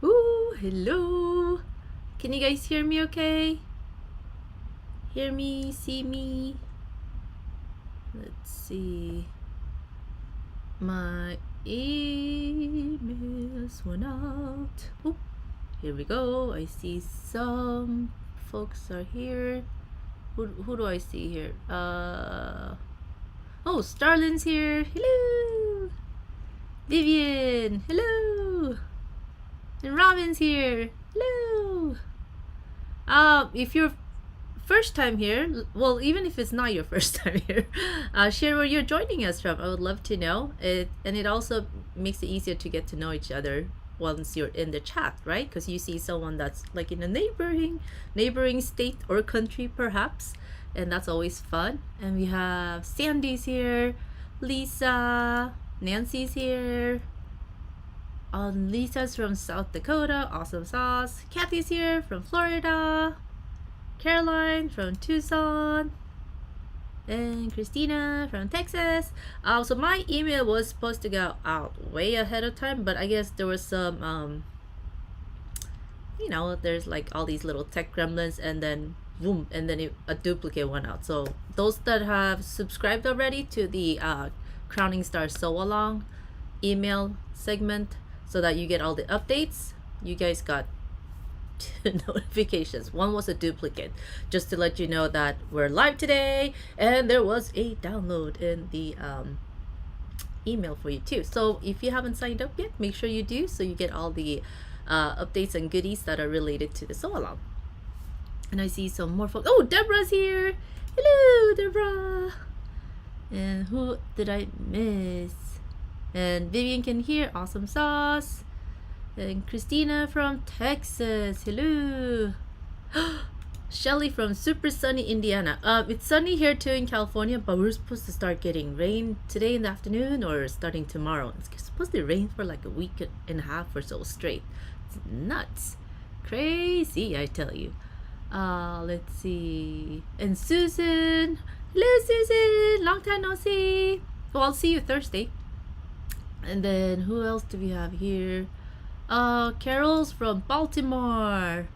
Ooh, hello. Can you guys hear me okay? Hear me, see me? Let's see. My emails went out. Oh, here we go. I see some folks are here. Who do I see here? Oh, Starlin's here. Hello. Vivian. Hello. And Robin's here. Hello. If you're first time here, well, even if it's not your first time here, share where you're joining us from. I would love to know it, and it also makes it easier to get to know each other once you're in the chat, right? Because you see someone that's like in a neighboring state or country, perhaps, and that's always fun. And we have Sandy's here, Lisa, Nancy's here. Lisa's from South Dakota, awesome sauce. Kathy's here from Florida. Caroline from Tucson, and Christina from Texas. So my email was supposed to go out way ahead of time, but I guess there was some, there's like all these little tech gremlins, and then boom, and then a duplicate went out. So those that have subscribed already to the Crowning Star Sewalong email segment, so that you get all the updates, you guys got notifications. One was a duplicate, just to let you know that we're live today, and there was a download in the email for you too. So if you haven't signed up yet, make sure you do, so you get all the updates and goodies that are related to the sew along. And I see some more folks. Oh, Deborah's here. Hello, Deborah. And who did I miss? And Vivian can hear. Awesome sauce. And Christina from Texas. Hello. Shelly from super sunny Indiana. It's sunny here too in California, but we're supposed to start getting rain today in the afternoon or starting tomorrow. It's supposed to rain for like a week and a half or so straight. It's nuts. Crazy, I tell you. Let's see. And Susan. Hello, Susan. Long time no see. Well, I'll see you Thursday. And then who else do we have here? Carol's from Baltimore.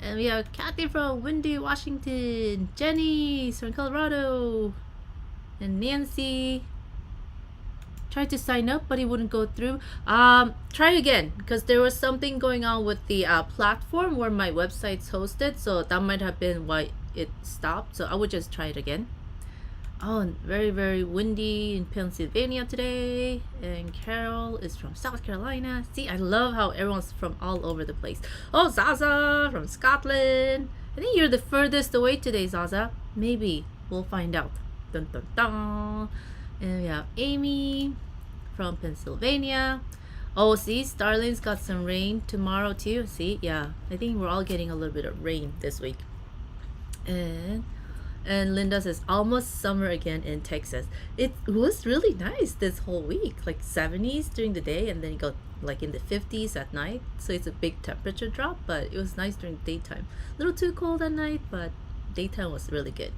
And we have Kathy from Windy, Washington. Jenny's from Colorado. And Nancy. Tried to sign up, but it wouldn't go through. Try again, because there was something going on with the platform where my website's hosted. So that might have been why it stopped. So I would just try it again. Oh, very, very windy in Pennsylvania today. And Carol is from South Carolina. See, I love how everyone's from all over the place. Oh, Zaza from Scotland. I think you're the furthest away today, Zaza. Maybe. We'll find out. Dun, dun, dun. And we have Amy from Pennsylvania. Oh, see, Starling's got some rain tomorrow too. See, yeah. I think we're all getting a little bit of rain this week. And Linda says, almost summer again in Texas. It was really nice this whole week, like 70s during the day, and then it got like in the 50s at night. So it's a big temperature drop, but it was nice during the daytime. A little too cold at night, but daytime was really good.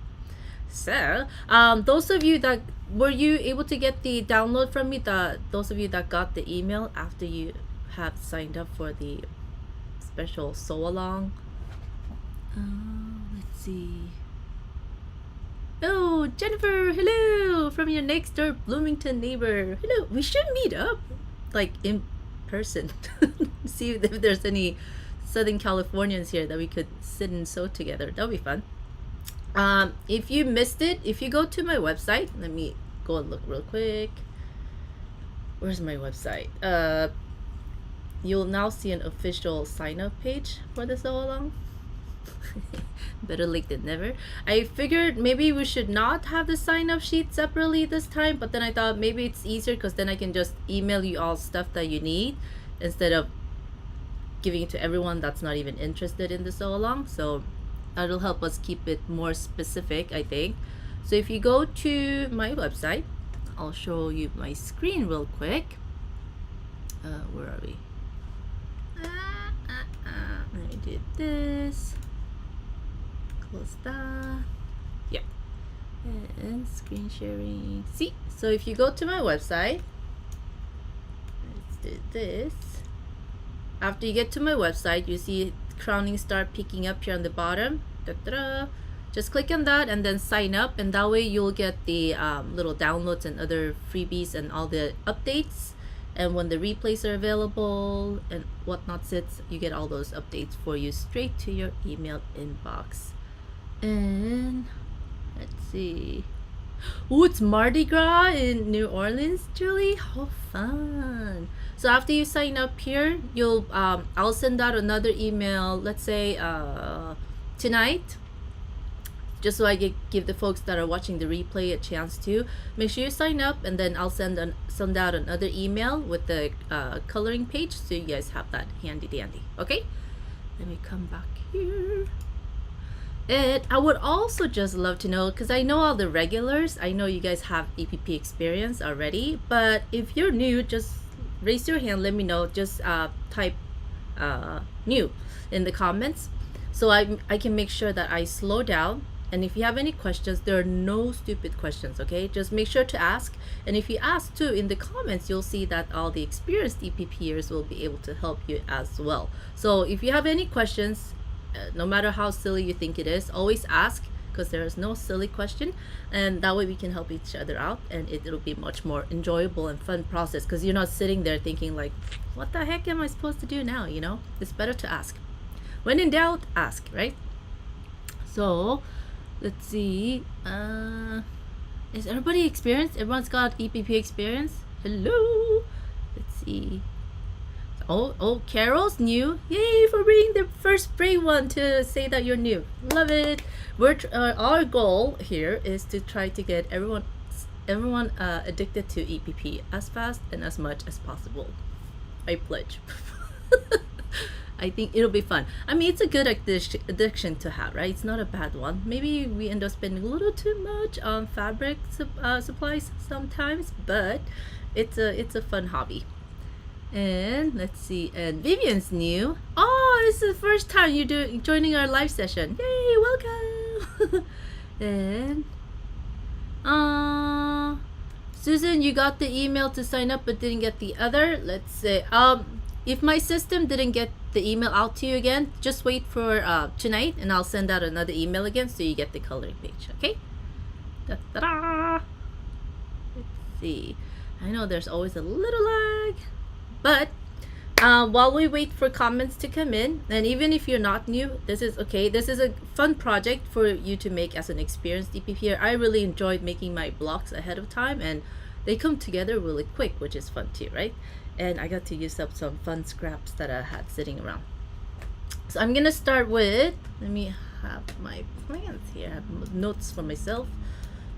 So, those of you that were you able to get the download from me, those of you that got the email after you have signed up for the special sew along. Let's see. Oh, Jennifer, hello, from your next door Bloomington neighbor. Hello, we should meet up, like in person. See if there's any Southern Californians here that we could sit and sew together. That'll be fun. If you missed it, if you go to my website, let me go and look real quick. Where's my website? You'll now see an official sign up page for the sew along. Better late than never. I figured maybe we should not have the sign up sheet separately this time, but then I thought maybe it's easier because then I can just email you all stuff that you need instead of giving it to everyone that's not even interested in the sew along. So that'll help us keep it more specific, I think. So if you go to my website, I'll show you my screen real quick. Where are we? I did this. Close that. Yeah. And screen sharing. See? So if you go to my website, let's do this. after you get to my website, you see Crowning Star picking up here on the bottom. Da-da-da. Just click on that and then sign up, and that way you'll get the little downloads and other freebies and all the updates. And when the replays are available and whatnot sits, you get all those updates for you straight to your email inbox. And let's see. Oh, it's Mardi Gras in New Orleans, Julie. How fun! So after you sign up here, you'll I'll send out another email. Let's say tonight, just so I give the folks that are watching the replay a chance to make sure you sign up, and then I'll send out another email with the coloring page, so you guys have that handy dandy. Okay, let me come back here. And I would also just love to know, because I know all the regulars, I know you guys have EPP experience already, but if you're new, just raise your hand, let me know. Just type new in the comments, so I can make sure that I slow down. And if you have any questions, there are no stupid questions, okay? Just make sure to ask. And if you ask too in the comments, you'll see that all the experienced EPPers will be able to help you as well. So if you have any questions, no matter how silly you think it is, always ask, because there is no silly question, and that way we can help each other out, and it'll be much more enjoyable and fun process, because you're not sitting there thinking like, what the heck am I supposed to do now? You know, it's better to ask. When in doubt, ask, right? So let's see, is everybody experienced? Everyone's got EPP experience? Hello. Let's see. Oh, Carol's new. Yay for being the first brave one to say that you're new. Love it. Our goal here is to try to get everyone addicted to EPP as fast and as much as possible. I pledge. I think it'll be fun. I mean, it's a good addiction to have, right? It's not a bad one. Maybe we end up spending a little too much on fabric supplies sometimes, but it's a fun hobby. And let's see, and Vivian's new. Oh, this is the first time you're joining our live session. Yay, welcome. And Susan, you got the email to sign up but didn't get the other. Let's say if my system didn't get the email out to you again, just wait for tonight, and I'll send out another email again so you get the coloring page. Okay. Da-da-da. Let's see, I know there's always a little lag, but while we wait for comments to come in, and even if you're not new, this is okay. This is a fun project for you to make as an experienced EPPer. I really enjoyed making my blocks ahead of time, and they come together really quick, which is fun too, right? And I got to use up some fun scraps that I had sitting around. So I'm gonna start with, let me have my plans here. I have notes for myself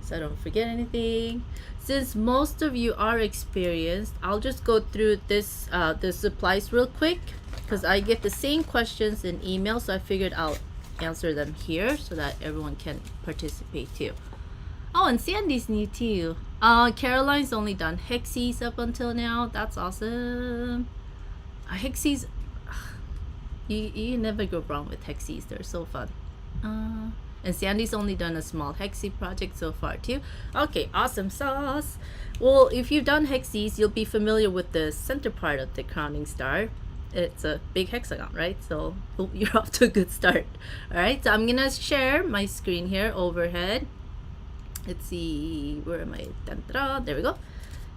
so I don't forget anything. Since most of you are experienced, I'll just go through this the supplies real quick, because I get the same questions in email, so I figured I'll answer them here so that everyone can participate too. Oh, and Sandy's new too. Caroline's only done Hexies up until now. That's awesome. Hexies, you never go wrong with Hexies. They're so fun. And Sandy's only done a small Hexie project so far too. Okay, awesome sauce. Well, if you've done Hexies, you'll be familiar with the center part of the crowning star. It's a big hexagon, right? So you're off to a good start. All right, so I'm gonna share my screen here overhead. Let's see, where am I? Dun-dun-dun. There we go.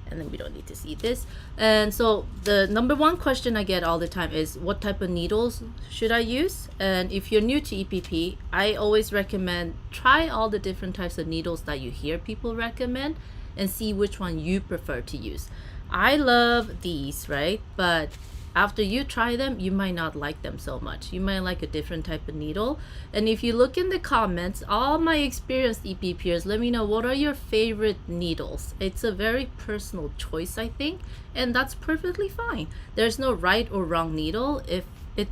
And then we don't need to see this. And so the number one question I get all the time is, what type of needles should I use? And if you're new to EPP, I always recommend try all the different types of needles that you hear people recommend and see which one you prefer to use. I love these, right? But after you try them, you might not like them so much. You might like a different type of needle. And if you look in the comments, all my experienced EPPers, let me know what are your favorite needles. It's a very personal choice, I think, and that's perfectly fine. There's no right or wrong needle. If it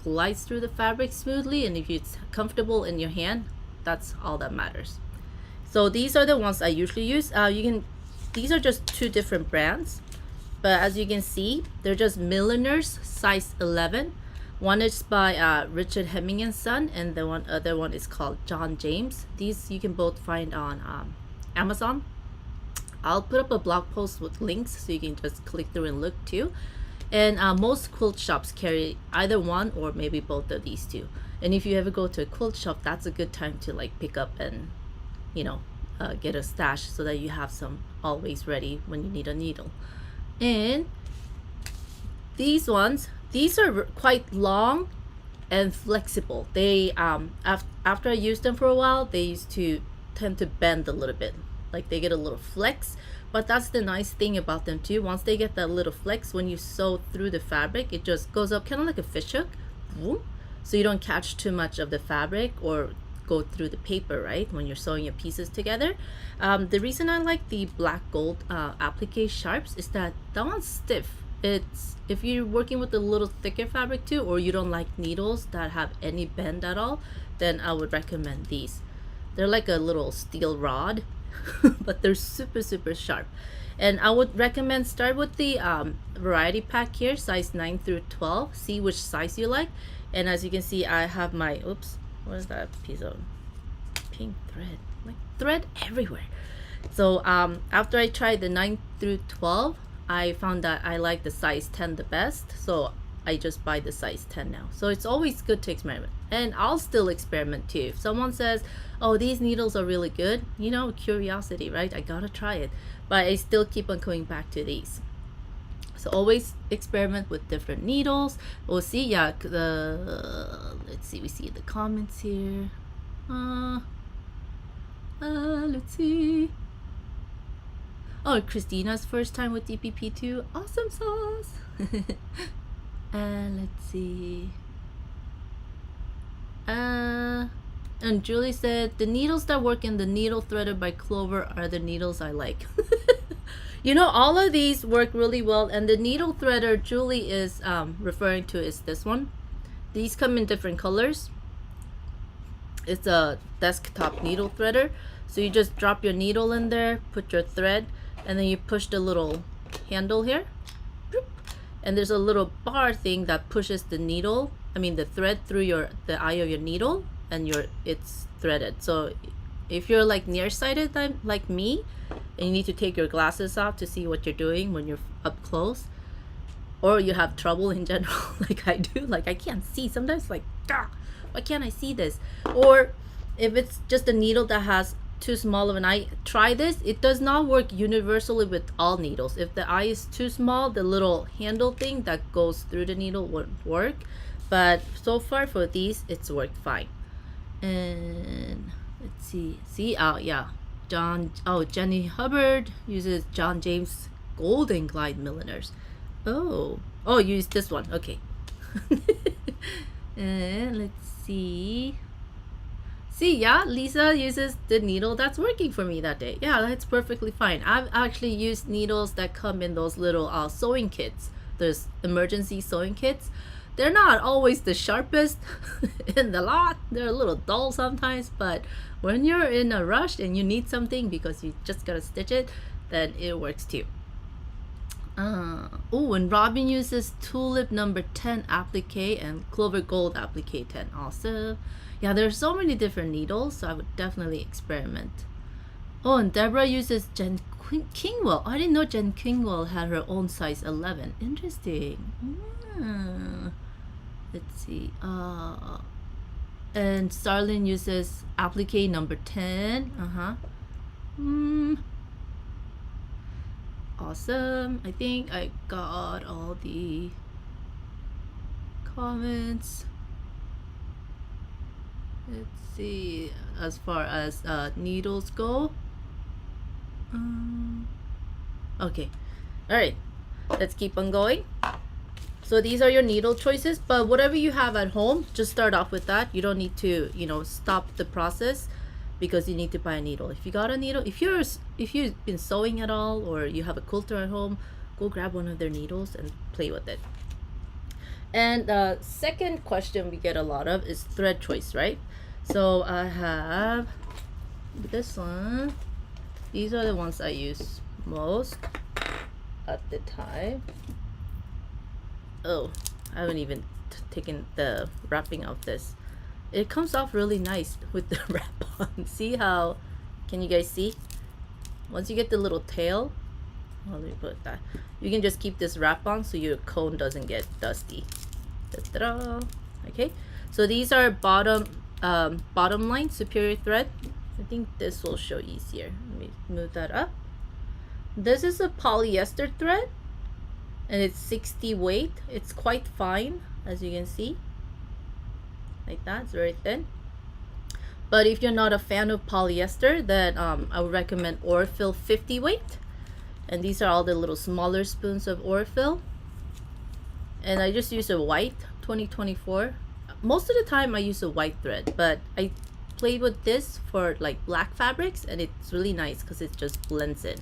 glides through the fabric smoothly and if it's comfortable in your hand, that's all that matters. So these are the ones I usually use. These are just two different brands. But as you can see, they're just Milliners size 11. One is by Richard Hemming and Son, and the other one is called John James. These you can both find on Amazon. I'll put up a blog post with links so you can just click through and look too. And most quilt shops carry either one or maybe both of these two. And if you ever go to a quilt shop, that's a good time to like pick up and, you know, get a stash so that you have some always ready when you need a needle. And these ones, these are quite long and flexible. They after I used them for a while, they used to tend to bend a little bit, like they get a little flex. But that's the nice thing about them too. Once they get that little flex, when you sew through the fabric, it just goes up kind of like a fish hook, so you don't catch too much of the fabric or go through the paper, right, when you're sewing your pieces together. The reason I like the black gold applique sharps is that one's stiff. It's, if you're working with a little thicker fabric too, or you don't like needles that have any bend at all, then I would recommend these. They're like a little steel rod, but they're super sharp. And I would recommend start with the variety pack here, size 9 through 12. See which size you like. And as you can see, I have my, oops, what is that piece of pink thread? Like thread everywhere. So after I tried the 9 through 12, I found that I like the size 10 the best. So I just buy the size 10 now. So it's always good to experiment. And I'll still experiment too. If someone says, oh, these needles are really good, you know, curiosity, right? I gotta try it. But I still keep on going back to these. So always experiment with different needles. We'll see, yeah, let's see, we see the comments here. Let's see. Oh, Christina's first time with DPP2. Awesome sauce. And let's see. And Julie said, the needles that work in the needle threaded by Clover are the needles I like. You know, all of these work really well. And the needle threader Julie is referring to is this one. These come in different colors. It's a desktop needle threader. So you just drop your needle in there, put your thread, and then you push the little handle here. And there's a little bar thing that pushes the needle, the thread through the eye of your needle, and it's threaded. So if you're like nearsighted like me, and you need to take your glasses off to see what you're doing when you're up close, or you have trouble in general like I do, like I can't see sometimes, like why can't I see this? Or if it's just a needle that has too small of an eye, try this. It does not work universally with all needles. If the eye is too small, the little handle thing that goes through the needle won't work. But so far for these, it's worked fine. And let's see, oh yeah, Jenny Hubbard uses John James Golden Glide Milliners. Oh, use this one, okay. And let's see. See, yeah, Lisa uses the needle that's working for me that day. Yeah, that's perfectly fine. I've actually used needles that come in those little sewing kits. There's emergency sewing kits. They're not always the sharpest in the lot. They're a little dull sometimes, but when you're in a rush and you need something because you just gotta stitch it, then it works too. And Robin uses Tulip number 10 applique and Clover Gold applique 10. Awesome. Yeah, there's so many different needles, so I would definitely experiment. Oh, and Deborah uses Jen Kingwell. I didn't know Jen Kingwell had her own size 11. Interesting. Let's see. And Starlin uses applique number 10. Awesome. I think I got all the comments. Let's see, as far as needles go. Okay, all right, let's keep on going. So these are your needle choices, but whatever you have at home, just start off with that. You don't need to, stop the process because you need to buy a needle. If you got a needle, if you've been sewing at all, or you have a quilter at home, go grab one of their needles and play with it. And the second question we get a lot of is thread choice, right? So I have this one. These are the ones I use most at the time. Oh, I haven't even taken the wrapping of this. It comes off really nice with the wrap on. See how, can you guys see? Once you get the little tail, Let me put that. You can just keep this wrap on so your cone doesn't get dusty. Ta-da. Okay, so these are bottom line superior thread. I think this will show easier. Let me move that up. This is a polyester thread and it's 60 weight. It's quite fine, as you can see, like that. It's very thin. But if you're not a fan of polyester, then I would recommend Orifil 50 weight. And these are all the little smaller spoons of Orifil. And I just use a white 2024. Most of the time I use a white thread, but I played with this for like black fabrics and it's really nice because it just blends in.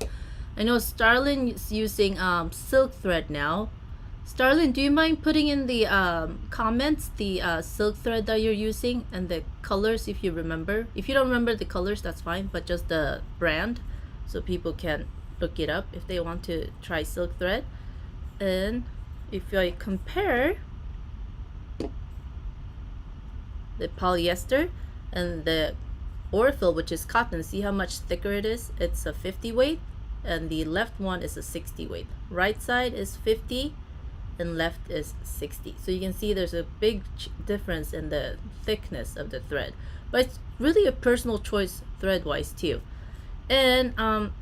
I know Starlin is using silk thread now. Starlin, do you mind putting in the comments the silk thread that you're using and the colors if you remember? If you don't remember the colors, that's fine, but just the brand so people can look it up if they want to try silk thread. And if I compare the polyester and the Orifil, which is cotton, see how much thicker it is? It's a 50 weight and the left one is a 60 weight. Right side is 50 and left is 60. So you can see there's a big difference in the thickness of the thread, but it's really a personal choice thread wise too. And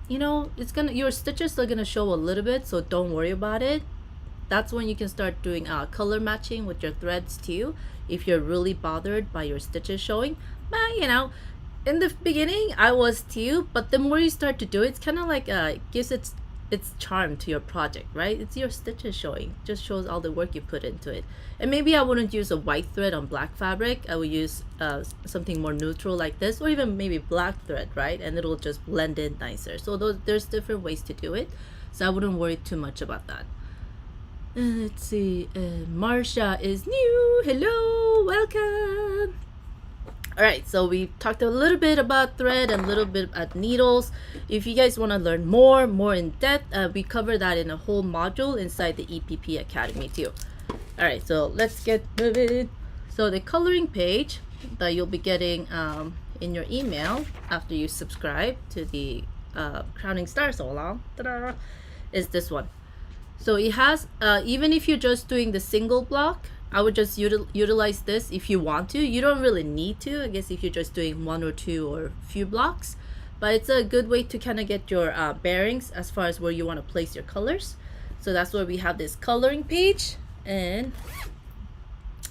you know, it's gonna, your stitches are gonna show a little bit, so don't worry about it. That's when you can start doing color matching with your threads too, if you're really bothered by your stitches showing. But you know, in the beginning I was too, but the more you start to do it, it's kind of like gives its charm to your project, right? It's your stitches showing, just shows all the work you put into it. And maybe I wouldn't use a white thread on black fabric. I would use something more neutral like this, or even maybe black thread, right? And it'll just blend in nicer. So there's different ways to do it, so I wouldn't worry too much about that. Let's see, Marsha is new. Hello, welcome. All right, so we talked a little bit about thread and a little bit about needles. If you guys want to learn more in depth, we cover that in a whole module inside the EPP Academy too. All right, so let's get moving. So the coloring page that you'll be getting in your email after you subscribe to the Crowning Star Sewalong is this one. So it has, even if you're just doing the single block, I would just utilize this if you want to. You don't really need to, I guess, if you're just doing one or two or few blocks. But it's a good way to kind of get your bearings as far as where you want to place your colors. So that's where we have this coloring page. And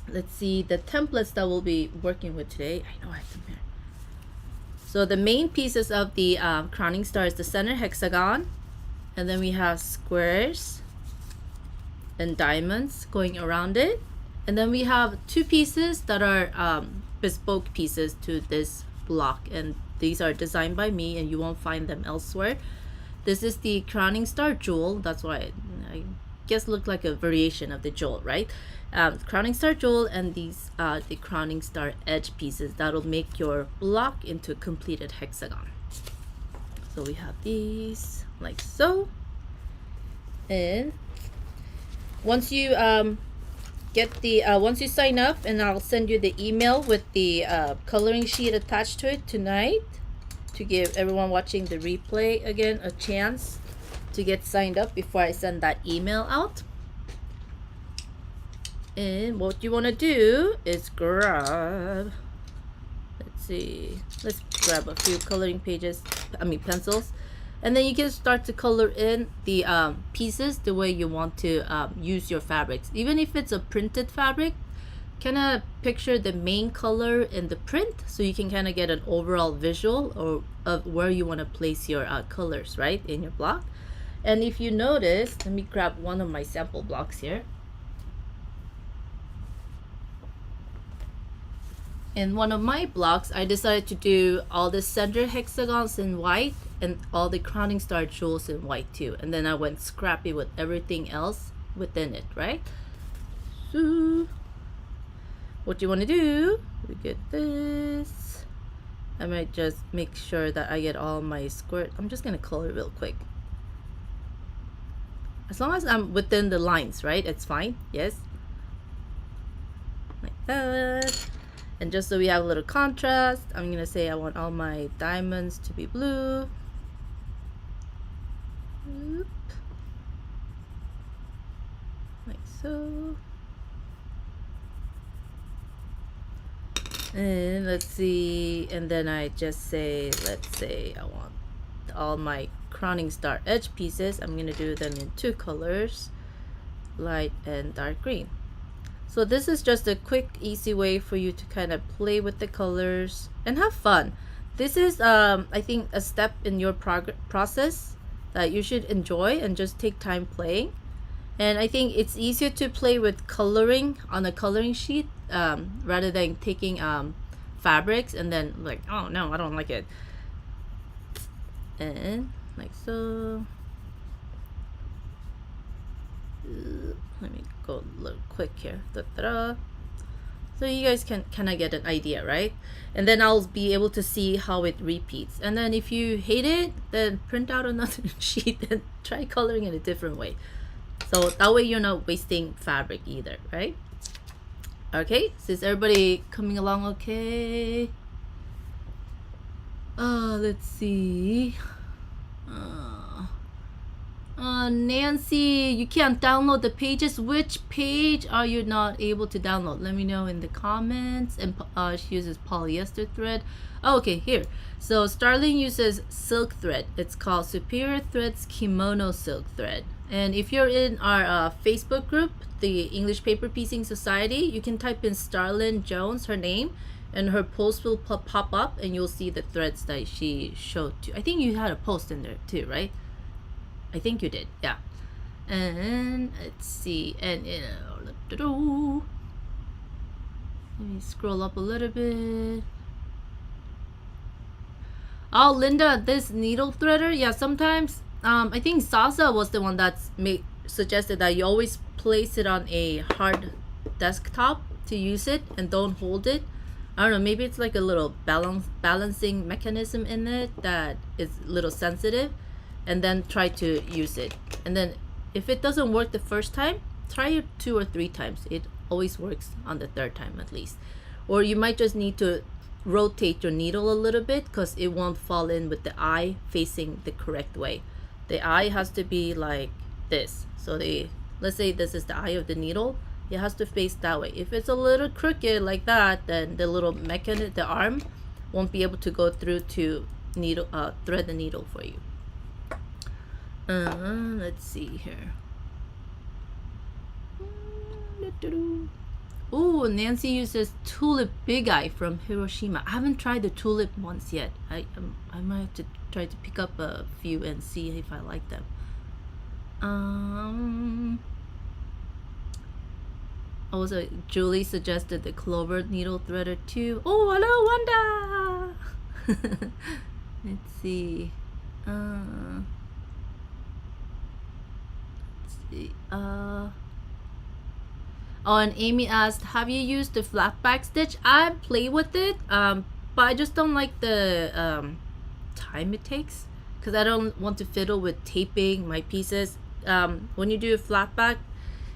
let's see the templates that we'll be working with today. I know I have them here. So the main pieces of the Crowning Star is the center hexagon. And then we have squares and diamonds going around it. And then we have two pieces that are bespoke pieces to this block, and these are designed by me and you won't find them elsewhere. This is the Crowning Star jewel. That's why I guess looked like a variation of the jewel, right? Crowning Star jewel, and these the Crowning Star edge pieces that'll make your block into a completed hexagon. So we have these like so. And once you get the once you sign up, and I'll send you the email with the coloring sheet attached to it tonight to give everyone watching the replay again a chance to get signed up before I send that email out. And what you want to do is grab, let's grab a few coloring pages, pencils. And then you can start to color in the pieces the way you want to use your fabrics. Even if it's a printed fabric, kind of picture the main color in the print so you can kind of get an overall visual of where you want to place your colors, right, in your block. And if you notice, let me grab one of my sample blocks here. In one of my blocks, I decided to do all the center hexagons in white and all the Crowning Star jewels in white too. And then I went scrappy with everything else within it, right? So what you want to do, we get this. I might just make sure that I get all my square. I'm just going to color real quick. As long as I'm within the lines, right? It's fine. Yes. Like that. And just so we have a little contrast, I'm going to say I want all my diamonds to be blue. Oop. like so. And let's see, and then I just say, let's say I want all my crowning star edge pieces. I'm gonna do them in two colors, light and dark green. So this is just a quick, easy way for you to kind of play with the colors and have fun. This is, I think, a step in your process that you should enjoy and just take time playing. And I think it's easier to play with coloring on a coloring sheet rather than taking fabrics and then like, oh no, I don't like it. And like so. Let me go a little quick here. Da-da-da. So you guys can kind of get an idea, right? And then I'll be able to see how it repeats. And then if you hate it, then print out another sheet and try coloring it a different way. So that way you're not wasting fabric either, right? Okay, so is everybody coming along okay? Let's see. Nancy, you can't download the pages. Which page are you not able to download? Let me know in the comments. And she uses polyester thread. Oh, okay, here. So Starling uses silk thread. It's called Superior Threads Kimono Silk Thread. And if you're in our Facebook group, the English Paper Piecing Society, you can type in Starlyn Jones, her name, and her post will pop up and you'll see the threads that she showed to. I think you had a post in there too, right? I think you did, yeah. And let's see, and let me scroll up a little bit. Oh, Linda, this needle threader, yeah, sometimes I think Sasa was the one that suggested that you always place it on a hard desktop to use it and don't hold it. I don't know, maybe it's like a little balancing mechanism in it that is a little sensitive, and then try to use it. And then if it doesn't work the first time, try it 2 or 3 times. It always works on the 3rd time at least. Or you might just need to rotate your needle a little bit because it won't fall in with the eye facing the correct way. The eye has to be like this. So let's say this is the eye of the needle. It has to face that way. If it's a little crooked like that, then the little mechanism, the arm, won't be able to go through to thread the needle for you. Let's see here. Oh, Nancy uses Tulip Big Eye from Hiroshima. I haven't tried the tulip ones yet. I might have to try to pick up a few and see if I like them. Also, Julie suggested the clover needle threader too. Oh, hello, Wanda. Let's see. Oh, and Amy asked, have you used the flat back stitch? I play with it, but I just don't like the time it takes because I don't want to fiddle with taping my pieces. When you do a flat back,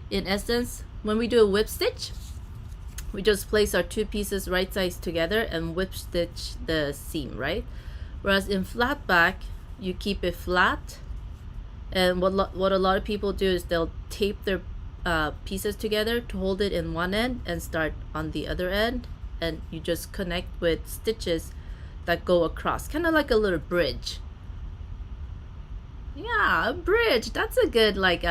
in essence, when we do a whip stitch, we just place our 2 pieces right sides together and whip stitch the seam, right? Whereas in flat back, you keep it flat. And what a lot of people do is they'll tape their pieces together to hold it in one end and start on the other end, and you just connect with stitches that go across, kind of like a little bridge. Yeah, a bridge. That's a good like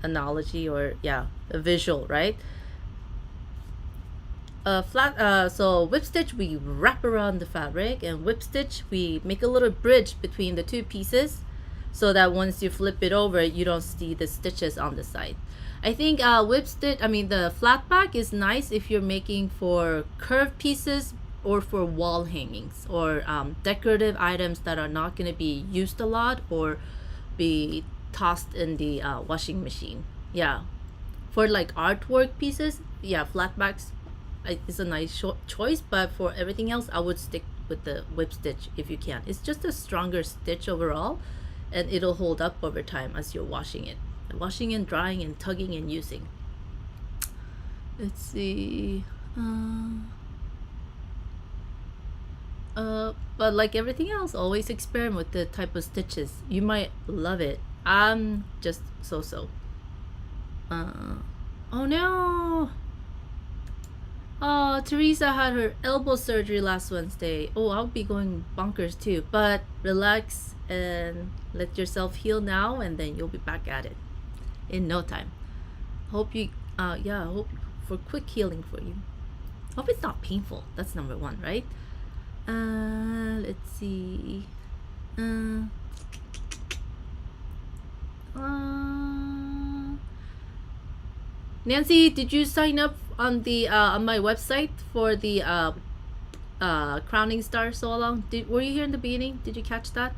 analogy, or yeah, a visual, right? So whip stitch, we wrap around the fabric, and whip stitch, we make a little bridge between the 2 pieces, so that once you flip it over, you don't see the stitches on the side. I think the flat back is nice if you're making for curved pieces or for wall hangings or decorative items that are not going to be used a lot or be tossed in the washing machine. Yeah, for like artwork pieces, yeah, flat backs is a nice choice, but for everything else, I would stick with the whip stitch if you can. It's just a stronger stitch overall, and it'll hold up over time as you're washing and drying and tugging and using. Let's see. But like everything else, always experiment with the type of stitches. You might love it. I'm just so. Oh no! Oh, Teresa had her elbow surgery last Wednesday. Oh, I'll be going bonkers too. But relax and let yourself heal now, and then you'll be back at it in no time. Hope you, yeah, hope for quick healing for you. Hope it's not painful. That's number one, right? Let's see. Nancy, did you sign up on the on my website for the Crowning Star Sewalong? Were you here in the beginning? Did you catch that?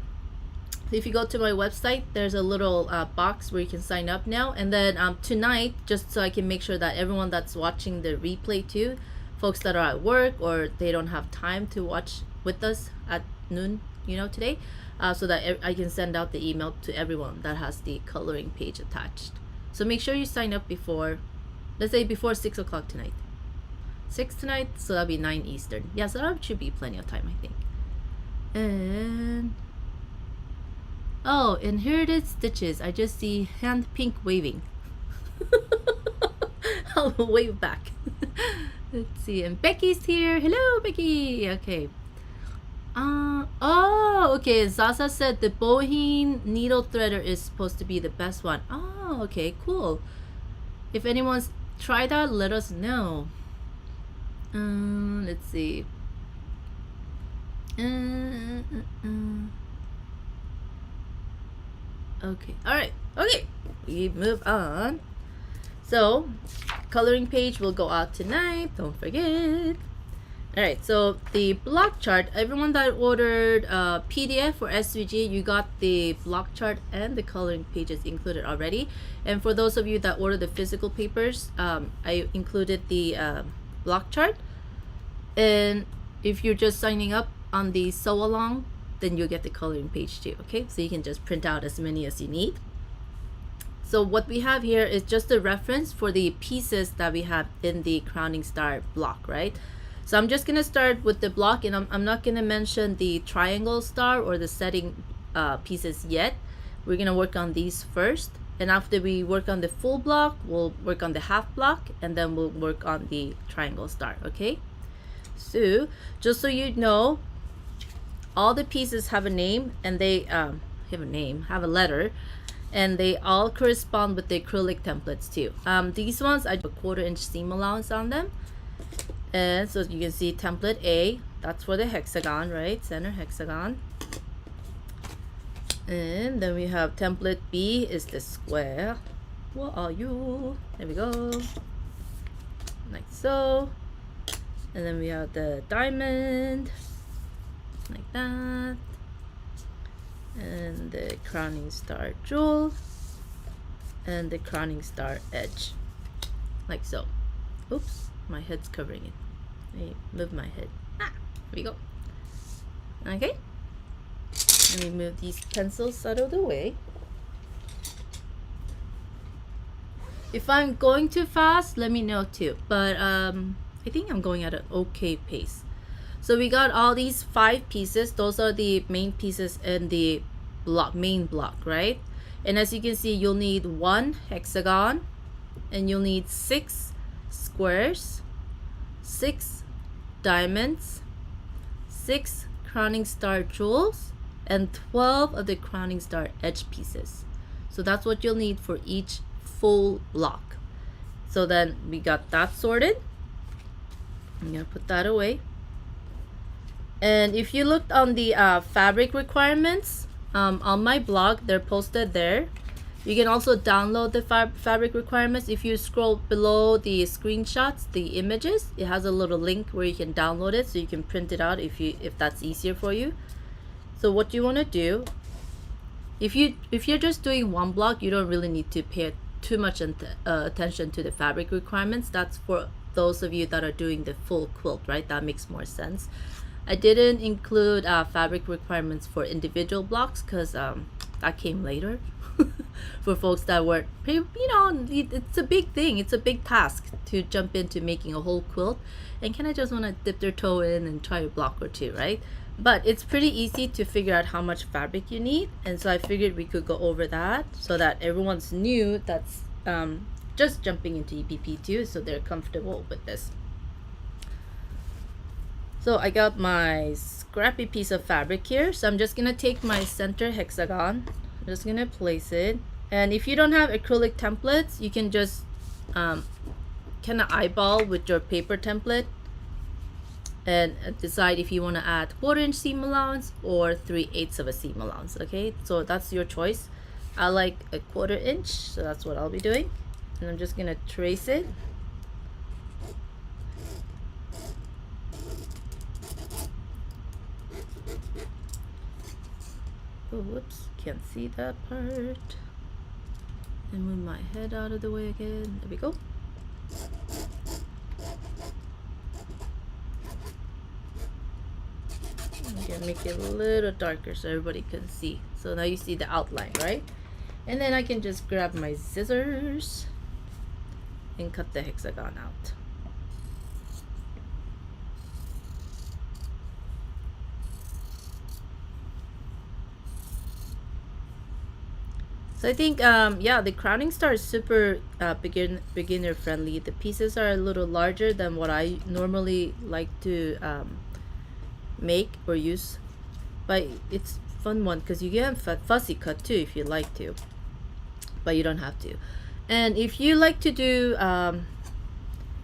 If you go to my website, there's a little box where you can sign up now. And then tonight, just so I can make sure that everyone that's watching the replay too, folks that are at work or they don't have time to watch with us at noon, today, so that I can send out the email to everyone that has the coloring page attached. So make sure you sign up before, let's say before 6 o'clock tonight. 6 tonight, so that'll be 9 Eastern. Yeah, so that should be plenty of time, I think. And oh, and here it is, stitches. I just see hand pink waving. I'll wave back. Let's see, and Becky's here. Hello, Becky. Okay. Oh, okay. Zaza said the Bohin needle threader is supposed to be the best one. Oh, okay, cool. If anyone's tried that, let us know. Let's see. Okay, all right. Okay, we move on. So, coloring page will go out tonight. Don't forget. All right, so the block chart, everyone that ordered PDF or SVG, you got the block chart and the coloring pages included already. And for those of you that ordered the physical papers, I included the block chart. And if you're just signing up on the sew along, then you'll get the coloring page too, okay? So you can just print out as many as you need. So what we have here is just a reference for the pieces that we have in the Crowning Star block, right? So I'm just gonna start with the block, and I'm not gonna mention the triangle star or the setting pieces yet. We're gonna work on these first, and after we work on the full block, we'll work on the half block, and then we'll work on the triangle star, okay? So just so you know, all the pieces have a name, and they have a letter, and they all correspond with the acrylic templates too. These ones, I put a 1/4 inch seam allowance on them. And so you can see template A, that's for the hexagon, right? Center hexagon. And then we have template B is the square. Where are you? There we go. Like so. And then we have the diamond. Like that. And the crowning star jewel. And the crowning star edge. Like so. Oops. My head's covering it. Let me move my head. Here we go. Okay. Let me move these pencils out of the way. If I'm going too fast, let me know too. But I think I'm going at an okay pace. So we got all these 5 pieces. Those are the main pieces in the main block, right? And as you can see, you'll need 1 hexagon, and you'll need 6 squares, 6 diamonds, 6 crowning star jewels, and 12 of the crowning star edge pieces. So that's what you'll need for each full block. So then we got that sorted. I'm gonna put that away. And if you looked on the fabric requirements on my blog, they're posted there. You can also download the fabric requirements. If you scroll below the screenshots, the images, it has a little link where you can download it, so you can print it out if that's easier for you. So what you want to do, if you're just doing one block, you don't really need to pay too much attention to the fabric requirements. That's for those of you that are doing the full quilt, right? That makes more sense. I didn't include fabric requirements for individual blocks because that came later. For folks that were, it's a big thing. It's a big task to jump into making a whole quilt, and kind of just want to dip their toe in and try a block or two, right? But it's pretty easy to figure out how much fabric you need, and so I figured we could go over that so that everyone's new that's just jumping into EPP too, so they're comfortable with this. So I got my scrappy piece of fabric here, so I'm just gonna take my center hexagon, I'm just gonna place it, and if you don't have acrylic templates, you can just kind of eyeball with your paper template and decide if you want to add 1/4 inch seam allowance or 3/8 of a seam allowance. Okay, so that's your choice. I like a 1/4 inch, so that's what I'll be doing, and I'm just gonna trace it. Oh, whoops, can't see that part. And move my head out of the way again. There we go. I'm gonna make it a little darker so everybody can see. So now you see the outline, right? And then I can just grab my scissors and cut the hexagon out. So I think, yeah, the Crowning Star is super beginner friendly. The pieces are a little larger than what I normally like to make or use, but it's fun one because you can fussy cut too if you like to, but you don't have to. And if you like to do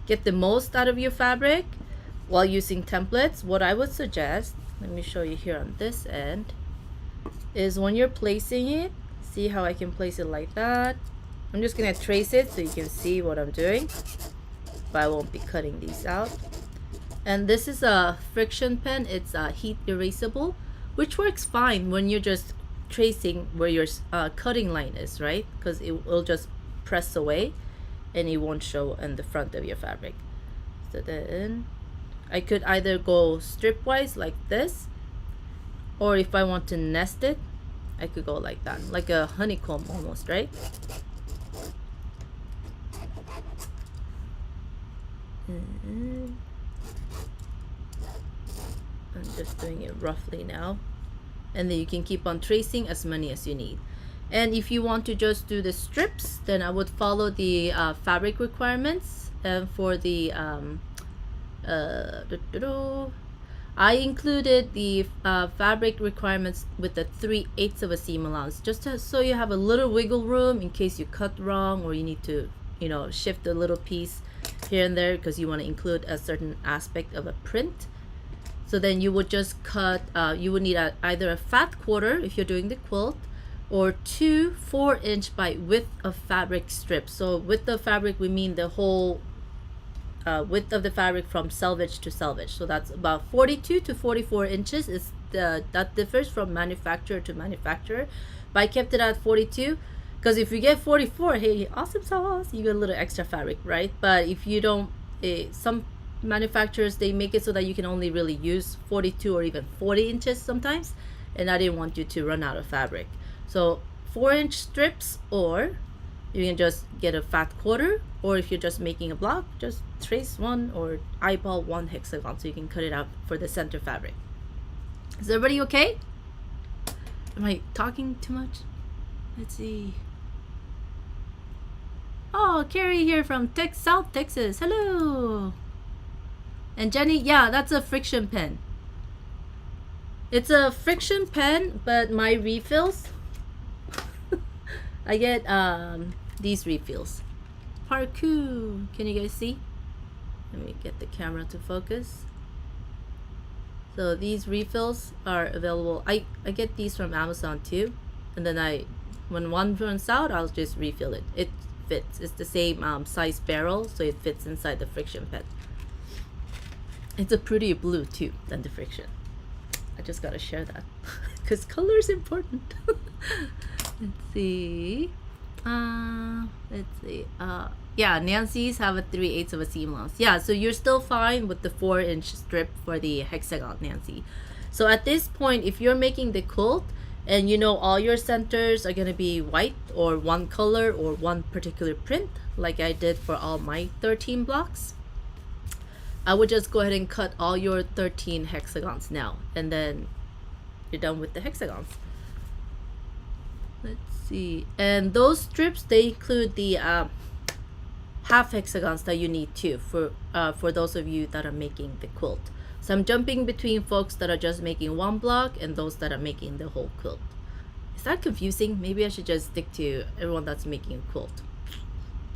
get the most out of your fabric while using templates, what I would suggest, let me show you here on this end, is when you're placing it, see how I can place it like that. I'm just gonna trace it so you can see what I'm doing, but I won't be cutting these out. And this is a friction pen. It's heat erasable, which works fine when you're just tracing where your cutting line is, right? Because it will just press away and it won't show in the front of your fabric. So then I could either go strip-wise like this, or if I want to nest it, I could go like that, like a honeycomb almost, right? I'm just doing it roughly now, and then you can keep on tracing as many as you need. And if you want to just do the strips, then I would follow the fabric requirements. And for the I included the fabric requirements with the 3/8 of a seam allowance, just so you have a little wiggle room in case you cut wrong or you need to, you know, shift a little piece here and there because you want to include a certain aspect of a print. So then you would just cut, you would need either a fat 1/4 if you're doing the quilt, or 2 4-inch by width of fabric strips. So width of fabric, we mean the whole width of the fabric from selvage to selvage. So that's about 42 to 44 inches. Is that differs from manufacturer to manufacturer, but I kept it at 42 because if you get 44, hey, awesome sauce, you get a little extra fabric, right? But if you don't, some manufacturers, they make it so that you can only really use 42 or even 40 inches sometimes, and I didn't want you to run out of fabric. So 4-inch strips, or you can just get a fat 1/4, or if you're just making a block, just trace one or eyeball one hexagon so you can cut it out for the center fabric. Is everybody okay? Am I talking too much? Let's see. Oh, Carrie here from South Texas. Hello. And Jenny, yeah, that's a friction pen. It's a friction pen, but my refills, I get these refills. Parkour. Can you guys see? Let me get the camera to focus. So these refills are available. I get these from Amazon too, and then when one runs out, I'll just refill it. It fits. It's the same size barrel, so it fits inside the friction pen. It's a prettier blue too than the friction. I just gotta share that because color is important. Let's see. Yeah, Nancy's have a 3/8 of a seam allowance. Yeah, so you're still fine with the 4-inch strip for the hexagon, Nancy. So at this point, if you're making the quilt and you know all your centers are gonna be white or one color or one particular print, like I did for all my 13 blocks, I would just go ahead and cut all your 13 hexagons now, and then you're done with the hexagons. Let's see. And those strips, they include the half hexagons that you need too for those of you that are making the quilt. So I'm jumping between folks that are just making one block and those that are making the whole quilt. Is that confusing? Maybe I should just stick to everyone that's making a quilt.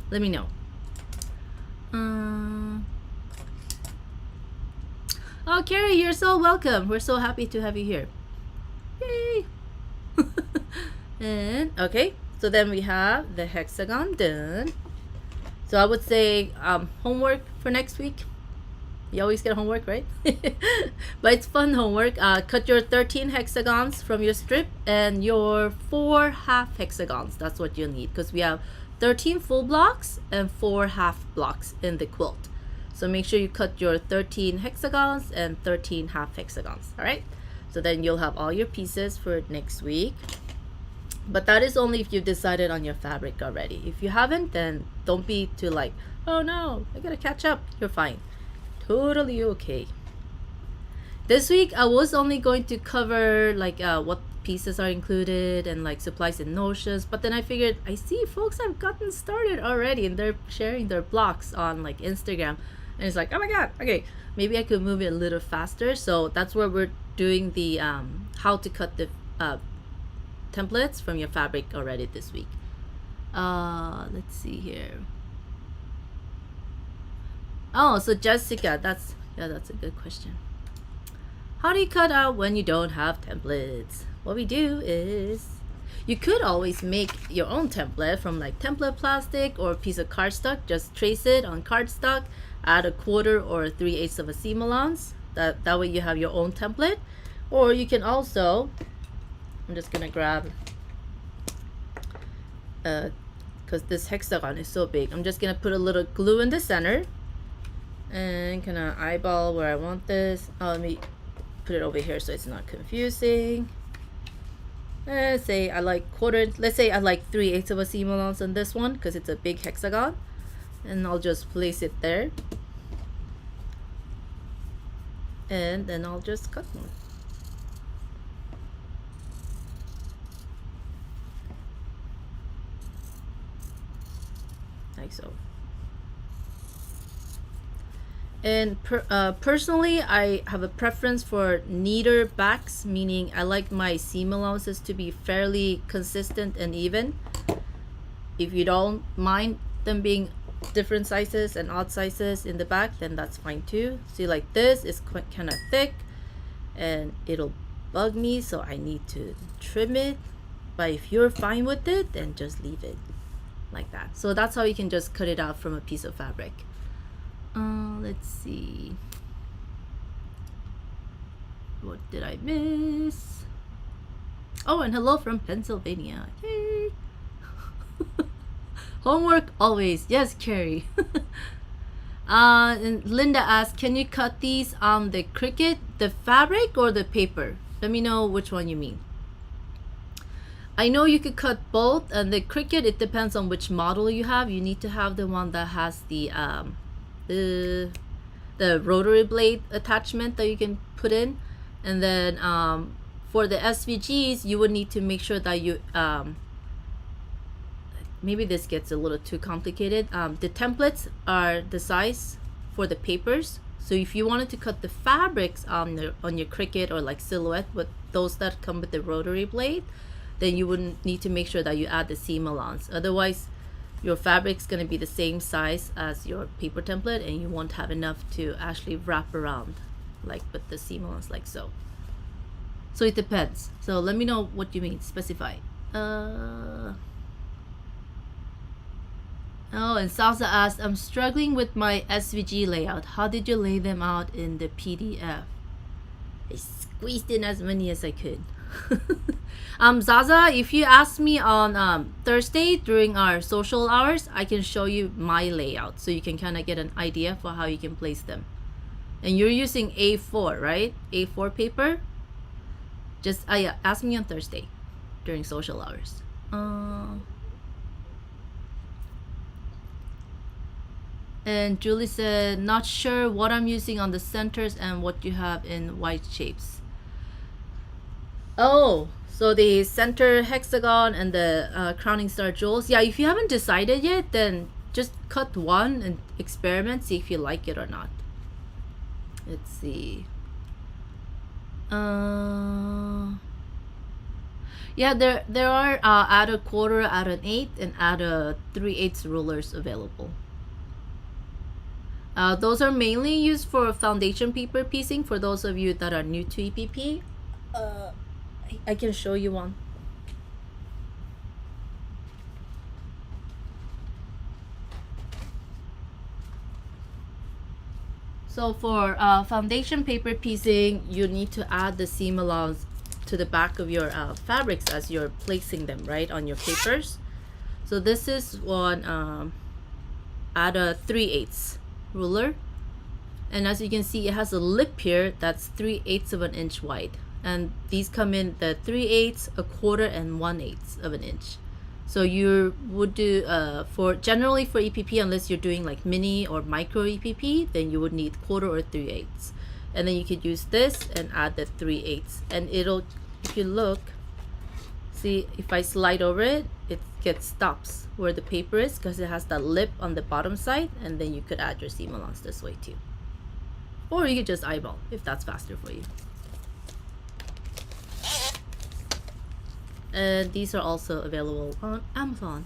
Let me know. Oh, Carrie, you're so welcome. We're so happy to have you here. Yay! And okay, so then we have the hexagon done. So I would say homework for next week. You always get homework, right? But it's fun homework. Cut your 13 hexagons from your strip and your 4 half hexagons. That's what you'll need, because we have 13 full blocks and 4 half blocks in the quilt. So make sure you cut your 13 hexagons and 13 half hexagons. All right, so then you'll have all your pieces for next week. But that is only if you've decided on your fabric already. If you haven't, then don't be too like, oh no, I gotta catch up. You're fine. Totally okay. This week I was only going to cover like what pieces are included and like supplies and notions, but then I figured I see folks have gotten started already and they're sharing their blocks on like Instagram, and it's like, oh my god, okay, maybe I could move it a little faster. So that's where we're doing the how to cut the templates from your fabric already this week. Let's see here. Oh, so Jessica, that's a good question. How do you cut out when you don't have templates? What we do is, you could always make your own template from like template plastic or a piece of cardstock. Just trace it on cardstock, add a 1/4 or 3/8 of a seam allowance. That way you have your own template. Or you can also, I'm just gonna grab, because this hexagon is so big, I'm just gonna put a little glue in the center and kind of eyeball where I want this. Let me put it over here so it's not confusing. Let's say I like 1/4, let's say I like 3/8 of a seam allowance on this one because it's a big hexagon, and I'll just place it there, and then I'll just cut one. Like so. And personally, I have a preference for neater backs, meaning I like my seam allowances to be fairly consistent and even. If you don't mind them being different sizes and odd sizes in the back, then that's fine too. See, like this is kind of thick and it'll bug me, so I need to trim it. But if you're fine with it, then just leave it like that. So that's how you can just cut it out from a piece of fabric. Let's see. What did I miss? Oh, and hello from Pennsylvania. Yay! Homework always. Yes, Carrie. And Linda asked, can you cut these on the Cricut, the fabric, or the paper? Let me know which one you mean. I know you could cut both, and the Cricut, it depends on which model you have. You need to have the one that has the rotary blade attachment that you can put in, and then for the SVGs you would need to make sure that you maybe this gets a little too complicated. The templates are the size for the papers, so if you wanted to cut the fabrics on your Cricut or like Silhouette with those that come with the rotary blade, then you wouldn't need to make sure that you add the seam allowance. Otherwise your fabric's going to be the same size as your paper template and you won't have enough to actually wrap around like with the seam allowance, like so. So it depends. So let me know what you mean, specify. Oh, and Salsa asked, I'm struggling with my SVG layout. How did you lay them out in the PDF? I squeezed in as many as I could. Zaza, if you ask me on Thursday during our social hours, I can show you my layout so you can kind of get an idea for how you can place them. And you're using A4, right? A4 paper? Just yeah, ask me on Thursday during social hours. And Julie said, not sure what I'm using on the centers and what you have in white shapes. Oh, so the center hexagon and the crowning star jewels. Yeah, if you haven't decided yet, then just cut one and experiment, see if you like it or not. Let's see. Yeah, there are add a quarter, add an eighth, and add a 3/8 rulers available. Those are mainly used for foundation paper piecing. For those of you that are new to EPP, I can show you one. So for foundation paper piecing, you need to add the seam allowance to the back of your fabrics as you're placing them, right, on your papers. So this is one, add a 3/8 ruler, and as you can see, it has a lip here that's 3/8 of an inch wide, and these come in the 3/8, a quarter, and 1/8 of an inch. So you would do for generally for EPP, unless you're doing like mini or micro EPP, then you would need quarter or 3/8, and then you could use this and add the 3/8, and it'll, if you look, see, if I slide over it, it stops where the paper is because it has that lip on the bottom side, and then you could add your seam allowance this way too, or you could just eyeball if that's faster for you. And these are also available on Amazon.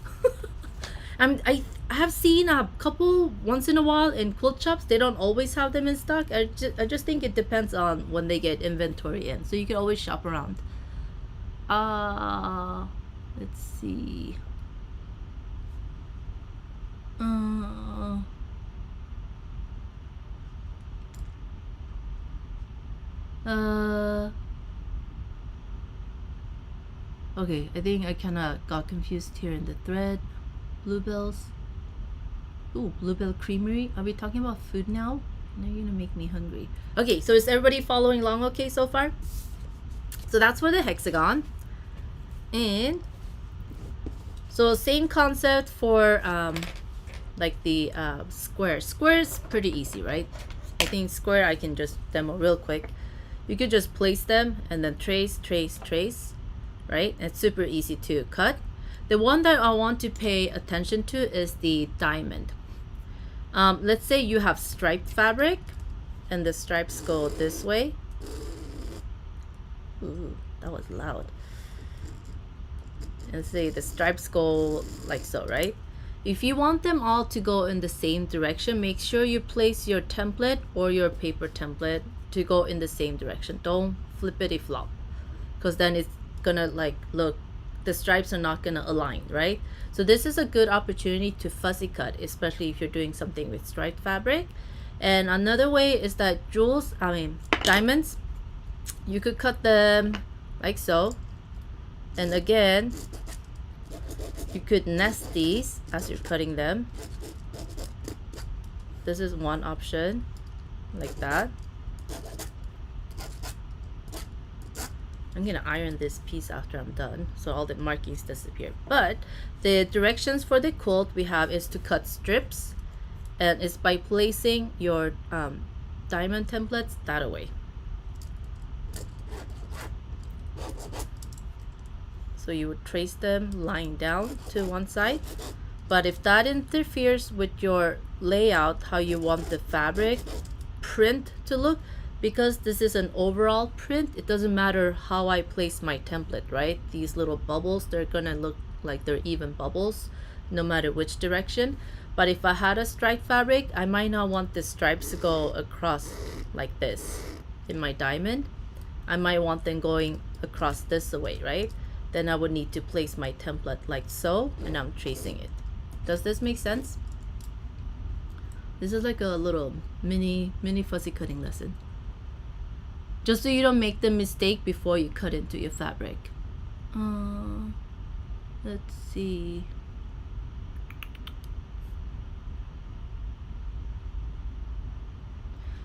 I have seen a couple once in a while in quilt shops. They don't always have them in stock. I just think it depends on when they get inventory in, so you can always shop around. Let's see. Okay, I think I kind of got confused here in the thread. Bluebells. Ooh, Bluebell Creamery. Are we talking about food now? Now you're gonna make me hungry. Okay, so is everybody following along okay so far? So that's for the hexagon. And so same concept for like the square. Square is pretty easy, right? I think square I can just demo real quick. You could just place them and then trace, trace, trace. Right? It's super easy to cut. The one that I want to pay attention to is the diamond. Let's say you have striped fabric and the stripes go this way. Ooh, that was loud. And say the stripes go like so, right? If you want them all to go in the same direction, make sure you place your template or your paper template to go in the same direction. Don't flippity flop, because then it's gonna like look, the stripes are not gonna align, right? So this is a good opportunity to fussy cut, especially if you're doing something with striped fabric. And another way is that diamonds, you could cut them like so, and again you could nest these as you're cutting them. This is one option, like that. I'm gonna iron this piece after I'm done so all the markings disappear. But the directions for the quilt we have is to cut strips, and it's by placing your diamond templates that way. So you would trace them lying down to one side, but if that interferes with your layout, how you want the fabric print to look, because this is an overall print, it doesn't matter how I place my template, right? These little bubbles, they're gonna look like they're even bubbles no matter which direction. But if I had a striped fabric, I might not want the stripes to go across like this in my diamond. I might want them going across this way, right? Then I would need to place my template like so, and I'm tracing it. Does this make sense? This is like a little mini fussy cutting lesson, just so you don't make the mistake before you cut into your fabric. Let's see.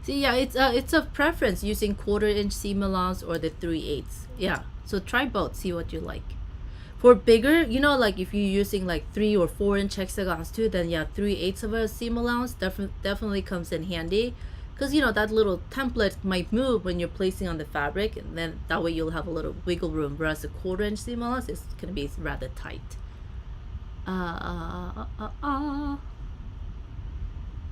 See, yeah, it's a preference using 1/4 inch seam allowance or the 3/8. Yeah, so try both, see what you like. For bigger, you know, like if you're using like 3 or 4 inch hexagons too, then yeah, 3/8 of a seam allowance definitely comes in handy, because you know that little template might move when you're placing on the fabric, and then that way you'll have a little wiggle room, whereas a 1/4 inch seam allowance is going to be rather tight.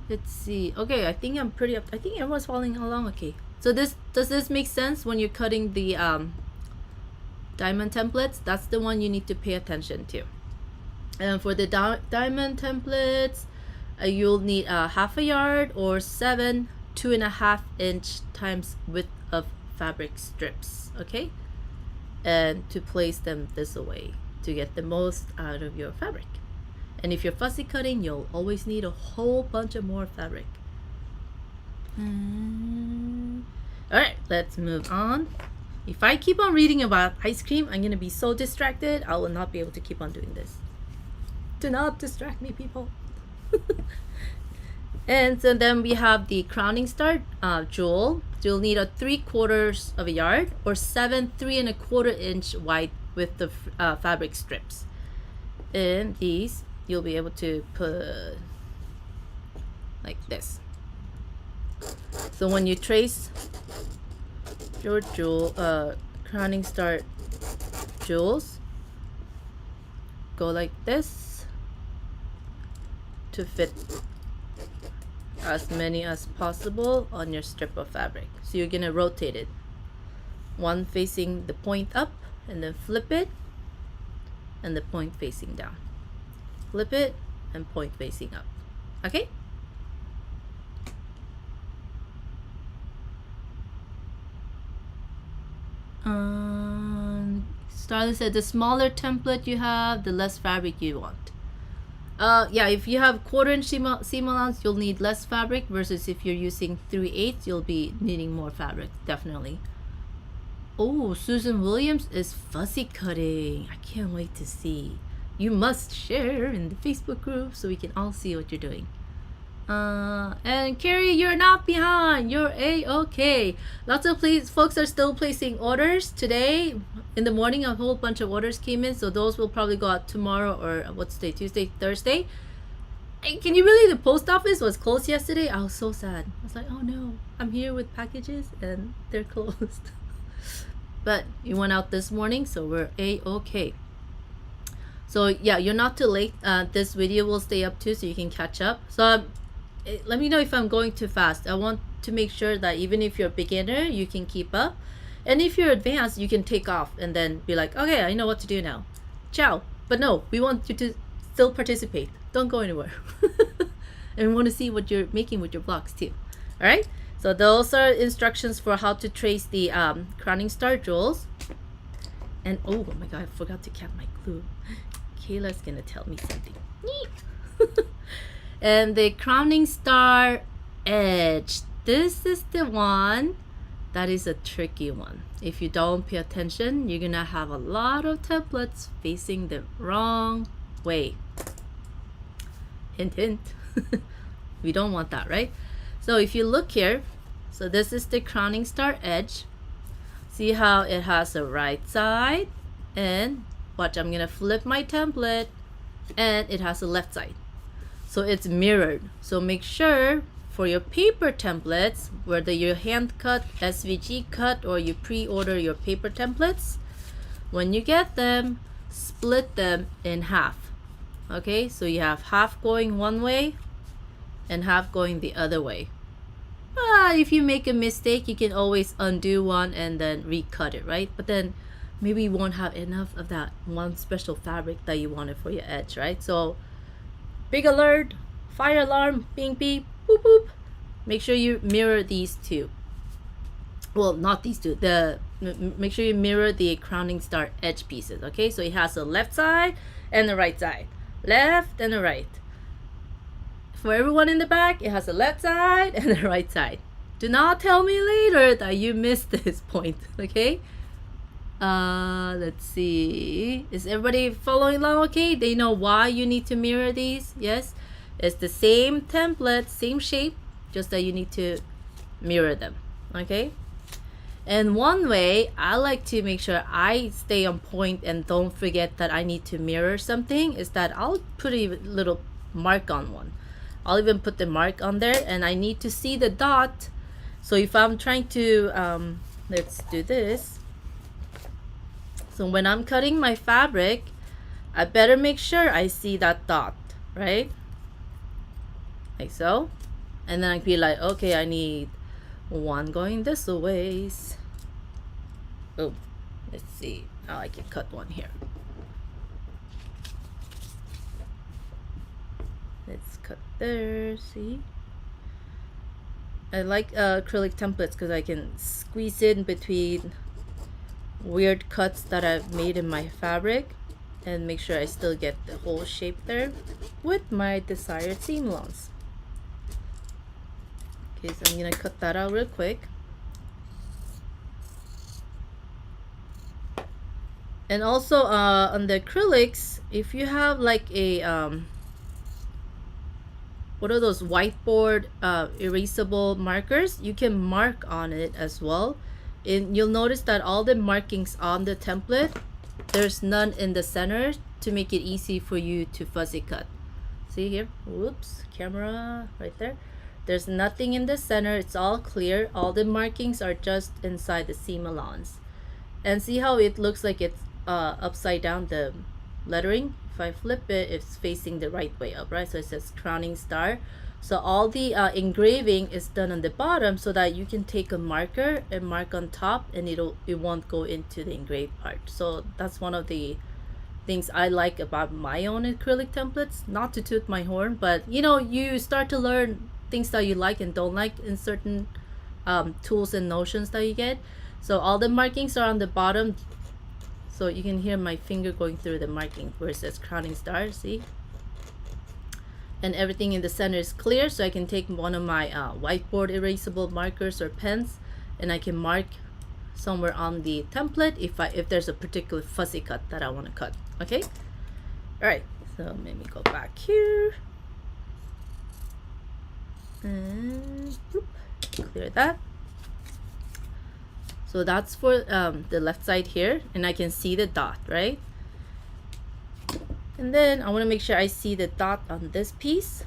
Let's see. Okay, I think I'm pretty up. I think everyone's following along. Okay. So does this make sense when you're cutting the diamond templates? That's the one you need to pay attention to. And for the diamond templates, you'll need half a yard or 7 2.5-inch times width of fabric strips. Okay, and to place them this way to get the most out of your fabric. And if you're fussy cutting, you'll always need a whole bunch of more fabric. Alright, let's move on. If I keep on reading about ice cream, I'm gonna be so distracted, I will not be able to keep on doing this. Do not distract me, people. And so then we have the Crowning Star jewel. You'll need a 3/4 of a yard or 7 3.25-inch wide with the fabric strips. And these you'll be able to put like this. So when you trace your jewel, Crowning Star jewels, go like this to fit as many as possible on your strip of fabric. So you're gonna rotate it, one facing the point up, and then flip it and the point facing down, flip it and point facing up. Okay, Starla said the smaller template you have, the less fabric you want. Yeah, if you have 1/4-inch seam allowance, you'll need less fabric, versus if you're using 3/8, you'll be needing more fabric, definitely. Oh, Susan Williams is fussy cutting. I can't wait to see. You must share in the Facebook group so we can all see what you're doing. And Carrie, you're not behind. You're A-okay. Lots of folks are still placing orders today. In the morning, a whole bunch of orders came in, so those will probably go out tomorrow, or what's today? Tuesday, Thursday. And can you believe the post office was closed yesterday? I was so sad. I was like, oh no, I'm here with packages and they're closed. But it went out this morning, so we're A-okay. So yeah, you're not too late. This video will stay up too, so you can catch up. So let me know if I'm going too fast. I want to make sure that even if you're a beginner, you can keep up. And if you're advanced, you can take off and then be like, okay, I know what to do now. Ciao. But no, we want you to still participate. Don't go anywhere. And we want to see what you're making with your blocks too. All right. So those are instructions for how to trace the Crowning Star jewels. And oh my God, I forgot to cap my glue. Kayla's gonna tell me something. And the Crowning Star edge. This is the one that is a tricky one. If you don't pay attention, you're gonna have a lot of templates facing the wrong way. Hint, hint. We don't want that, right? So if you look here, so this is the Crowning Star edge. See how it has a right side, and watch, I'm gonna flip my template and it has a left side. So it's mirrored. So make sure for your paper templates, whether you hand cut, SVG cut, or you pre-order your paper templates, when you get them, split them in half. Okay, so you have half going one way and half going the other way. If you make a mistake, you can always undo one and then recut it, right? But then maybe you won't have enough of that one special fabric that you wanted for your edge, right? So big alert, fire alarm, bing beep, boop boop. Make sure you mirror these two. Well, not these two. Make sure you mirror the Crowning Star edge pieces. Okay, so it has a left side and the right side, left and the right. For everyone in the back, it has a left side and the right side. Do not tell me later that you missed this point. Okay. Let's see. Is everybody following along okay? They know why you need to mirror these? Yes. It's the same template, same shape, just that you need to mirror them. Okay. And one way I like to make sure I stay on point and don't forget that I need to mirror something is that I'll put a little mark on one. I'll even put the mark on there, and I need to see the dot. So if I'm trying to let's do this. So when I'm cutting my fabric, I better make sure I see that dot, right? Like so. And then I'd be like, okay, I need one going this ways. Oh, let's see. Oh, I can cut one here. Let's cut there, see? I like acrylic templates because I can squeeze in between weird cuts that I've made in my fabric and make sure I still get the whole shape there with my desired seam allowance. Okay, so I'm gonna cut that out real quick. And also on the acrylics, if you have like a what are those whiteboard erasable markers, you can mark on it as well. And you'll notice that all the markings on the template, there's none in the center to make it easy for you to fussy cut. See here, whoops, camera right there. There's nothing in the center, it's all clear. All the markings are just inside the seam allowance. And see how it looks like it's upside down, the lettering. If I flip it, it's facing the right way up, right? So it says Crowning Star. So all the engraving is done on the bottom so that you can take a marker and mark on top, and it won't go into the engraved part. So that's one of the things I like about my own acrylic templates. Not to toot my horn, but you know, you start to learn things that you like and don't like in certain tools and notions that you get. So all the markings are on the bottom. So you can hear my finger going through the marking where it says Crowning Star, see? And everything in the center is clear, so I can take one of my whiteboard erasable markers or pens, and I can mark somewhere on the template if there's a particular fussy cut that I want to cut. Okay? Alright, so let me go back here. And whoop, clear that. So that's for the left side here, and I can see the dot, right? And then I want to make sure I see the dot on this piece,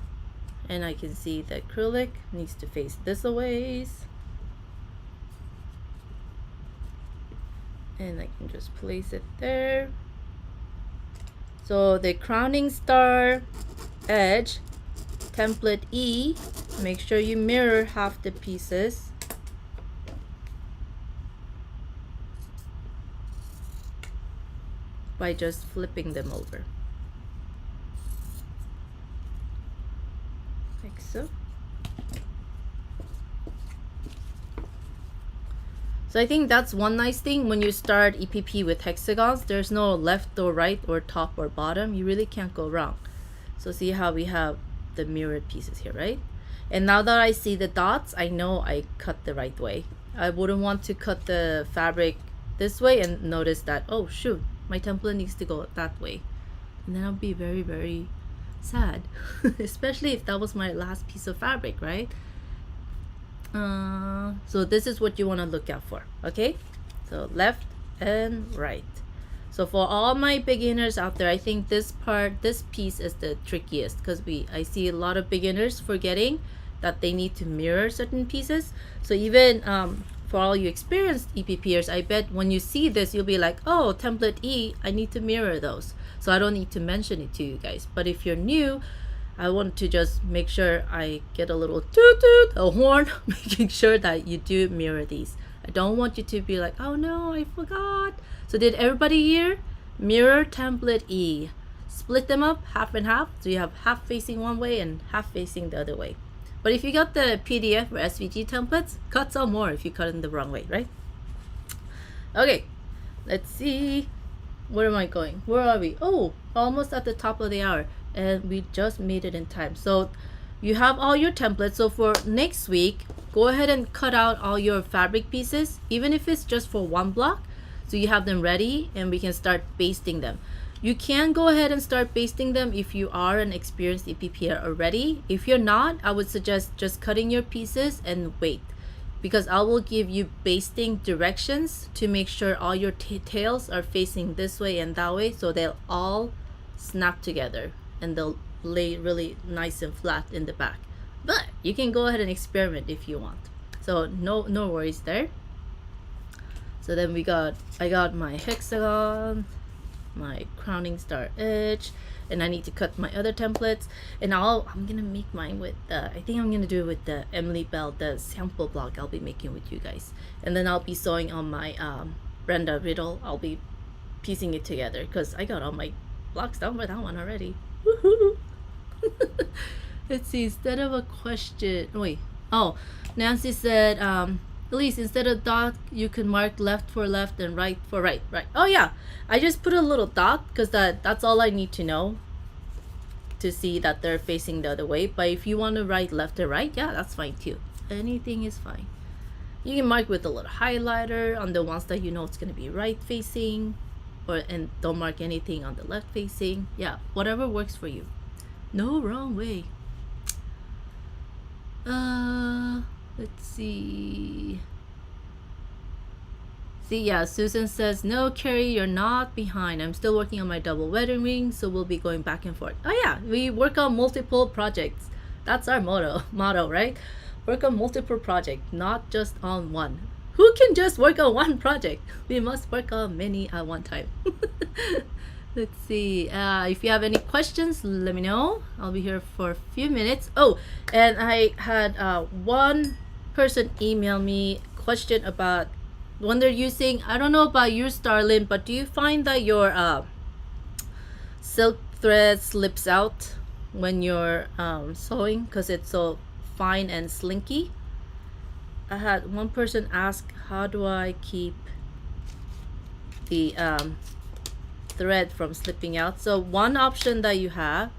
and I can see the acrylic needs to face this a ways. And I can just place it there. So the Crowning Star edge, template E, make sure you mirror half the pieces. By just flipping them over. Like so. So I think that's one nice thing when you start EPP with hexagons. There's no left or right or top or bottom. You really can't go wrong. So see how we have the mirrored pieces here, right? And now that I see the dots, I know I cut the right way. I wouldn't want to cut the fabric this way and notice that, oh shoot, my template needs to go that way. And then I'll be very, very sad. Especially if that was my last piece of fabric, right? So this is what you want to look out for, okay? So left and right. So for all my beginners out there, I think this piece is the trickiest, because I see a lot of beginners forgetting that they need to mirror certain pieces. So even for all you experienced EPPers, I bet when you see this, you'll be like, oh, template E, I need to mirror those. So I don't need to mention it to you guys. But if you're new, I want to just make sure I get a little toot toot, a horn, making sure that you do mirror these. I don't want you to be like, oh no, I forgot. So did everybody here? Mirror template E. Split them up half and half. So you have half facing one way and half facing the other way. But if you got the PDF or SVG templates, cut some more if you cut in the wrong way, right? Okay, let's see. Where am I going? Where are we? Oh, almost at the top of the hour. And we just made it in time. So you have all your templates. So for next week, go ahead and cut out all your fabric pieces, even if it's just for one block. So you have them ready and we can start basting them. You can go ahead and start basting them if you are an experienced EPPer already. If you're not, I would suggest just cutting your pieces and wait, because I will give you basting directions to make sure all your tails are facing this way and that way, so they'll all snap together and they'll lay really nice and flat in the back. But you can go ahead and experiment if you want. So no worries there. So then I got my hexagon, my Crowning Star edge, and I need to cut my other templates. And I'm gonna make mine with I think I'm gonna do it with the Emily Bell, the sample blog I'll be making with you guys. And then I'll be sewing on my Brenda Riddle. I'll be piecing it together because I got all my blocks done for that one already. Woohoo! Let's see, instead of a question, wait, oh, Nancy said, Elise, instead of dot, you can mark left for left and right for right. Oh yeah, I just put a little dot because that's all I need to know to see that they're facing the other way. But if you want to write left or right, yeah, that's fine too. Anything is fine. You can mark with a little highlighter on the ones that you know it's going to be right facing, and don't mark anything on the left facing. Yeah, whatever works for you. No wrong way. Let's see. Yeah, Susan says, no, Carrie, you're not behind. I'm still working on my double wedding ring, so we'll be going back and forth. Oh yeah, we work on multiple projects. That's our motto, right? Work on multiple projects, not just on one. Who can just work on one project? We must work on many at one time. Let's see. If you have any questions, let me know. I'll be here for a few minutes. Oh, and I had one person email me a question about when they're using, I don't know about your Starlin, but do you find that your silk thread slips out when you're sewing because it's so fine and slinky? I had one person ask, how do I keep the thread from slipping out? So one option that you have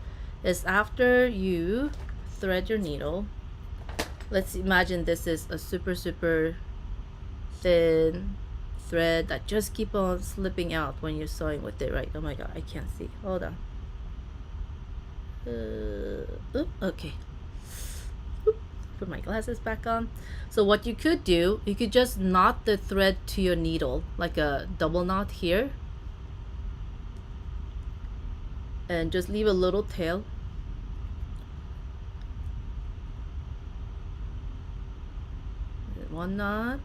is after you thread your needle, let's imagine this is a super thin thread that just keep on slipping out when you're sewing with it, right? Oh my god, I can't see. Hold on. Okay. Put my glasses back on. So what you could do, you could just knot the thread to your needle like a double knot here, and just leave a little tail. One knot.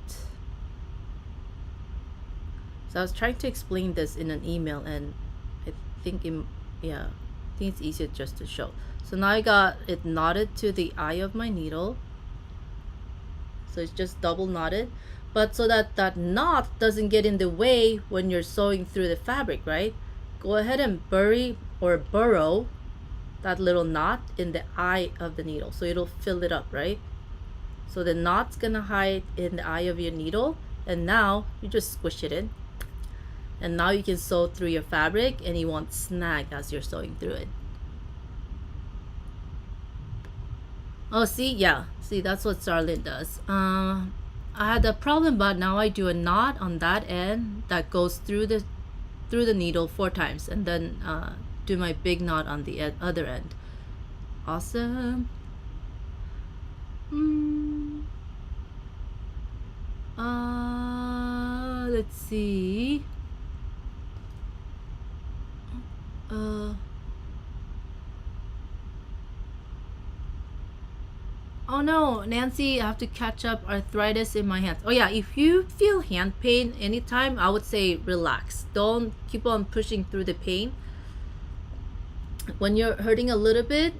So I was trying to explain this in an email, and I think I think it's easier just to show. So now I got it knotted to the eye of my needle. So it's just double knotted, but so that that knot doesn't get in the way when you're sewing through the fabric, right? Go ahead and burrow that little knot in the eye of the needle, so it'll fill it up, right? So the knot's gonna hide in the eye of your needle, and now you just squish it in, and now you can sew through your fabric and you won't snag as you're sewing through it. Oh, see, yeah, see, that's what Starlin does. I had a problem, but now I do a knot on that end that goes through the needle 4 times, and then do my big knot on the other end. Awesome. Let's see. Oh no, Nancy, I have to catch up. Arthritis in my hands. Oh yeah, if you feel hand pain anytime, I would say relax. Don't keep on pushing through the pain. When you're hurting a little bit,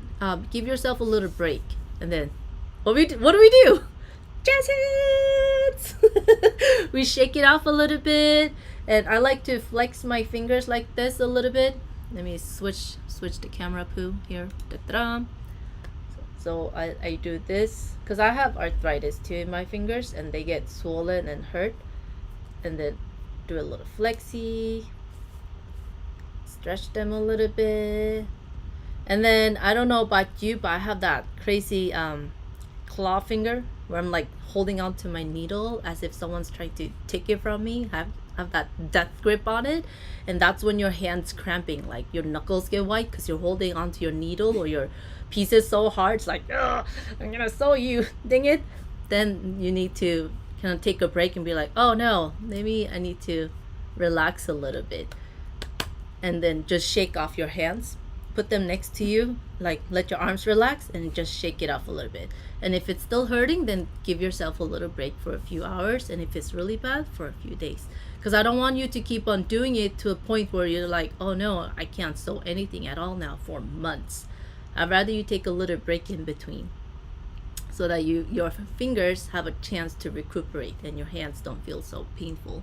give yourself a little break. And then, what do we do? Jazz hands! We shake it off a little bit. And I like to flex my fingers like this a little bit. Let me switch the camera poo here. Ta-da. So I do this because I have arthritis too in my fingers, and they get swollen and hurt. And then do a little flexi, stretch them a little bit. And then I don't know about you, but I have that crazy claw finger where I'm like holding on to my needle as if someone's trying to take it from me. I have that death grip on it, and that's when your hand's cramping, like your knuckles get white because you're holding onto your needle or your pieces so hard. It's like, I'm gonna sew you, dang it. Then you need to kind of take a break and be like, oh no, maybe I need to relax a little bit, and then just shake off your hands put them next to you, like let your arms relax and just shake it off a little bit. And if it's still hurting, then give yourself a little break for a few hours. And if it's really bad, for a few days. Because I don't want you to keep on doing it to a point where you're like, oh no, I can't sew anything at all now for months. I'd rather you take a little break in between, so that your fingers have a chance to recuperate and your hands don't feel so painful.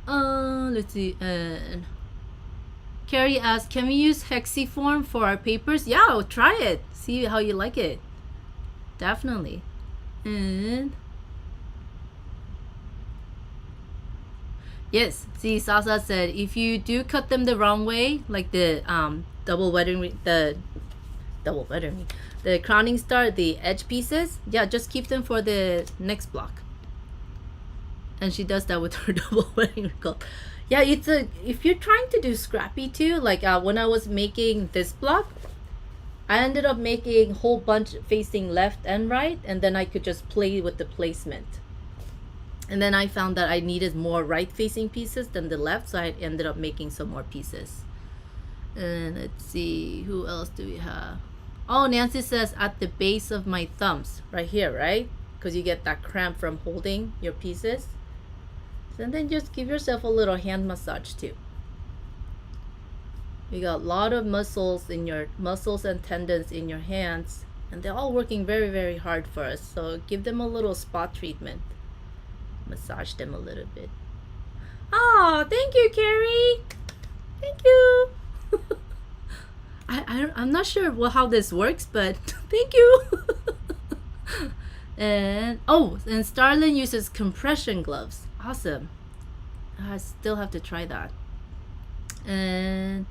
Let's see. Carrie asked, can we use hexiform for our papers? Yeah, try it. See how you like it. Definitely. And yes, see, Sasa said if you do cut them the wrong way, like the the crowning star, the edge pieces, yeah, just keep them for the next block. And she does that with her double wedding quilt. Yeah, if you're trying to do scrappy too, like when I was making this block, I ended up making a whole bunch facing left and right, and then I could just play with the placement. And then I found that I needed more right facing pieces than the left, so I ended up making some more pieces. And let's see, who else do we have? Oh, Nancy says at the base of my thumbs, right here, right? Because you get that cramp from holding your pieces. And then just give yourself a little hand massage too. You got a lot of muscles and tendons in your hands, and they're all working very, very hard for us. So give them a little spot treatment. Massage them a little bit. Oh, thank you, Carrie. Thank you. I'm not sure how this works, but thank you. And Starlin uses compression gloves. Awesome. I still have to try that. And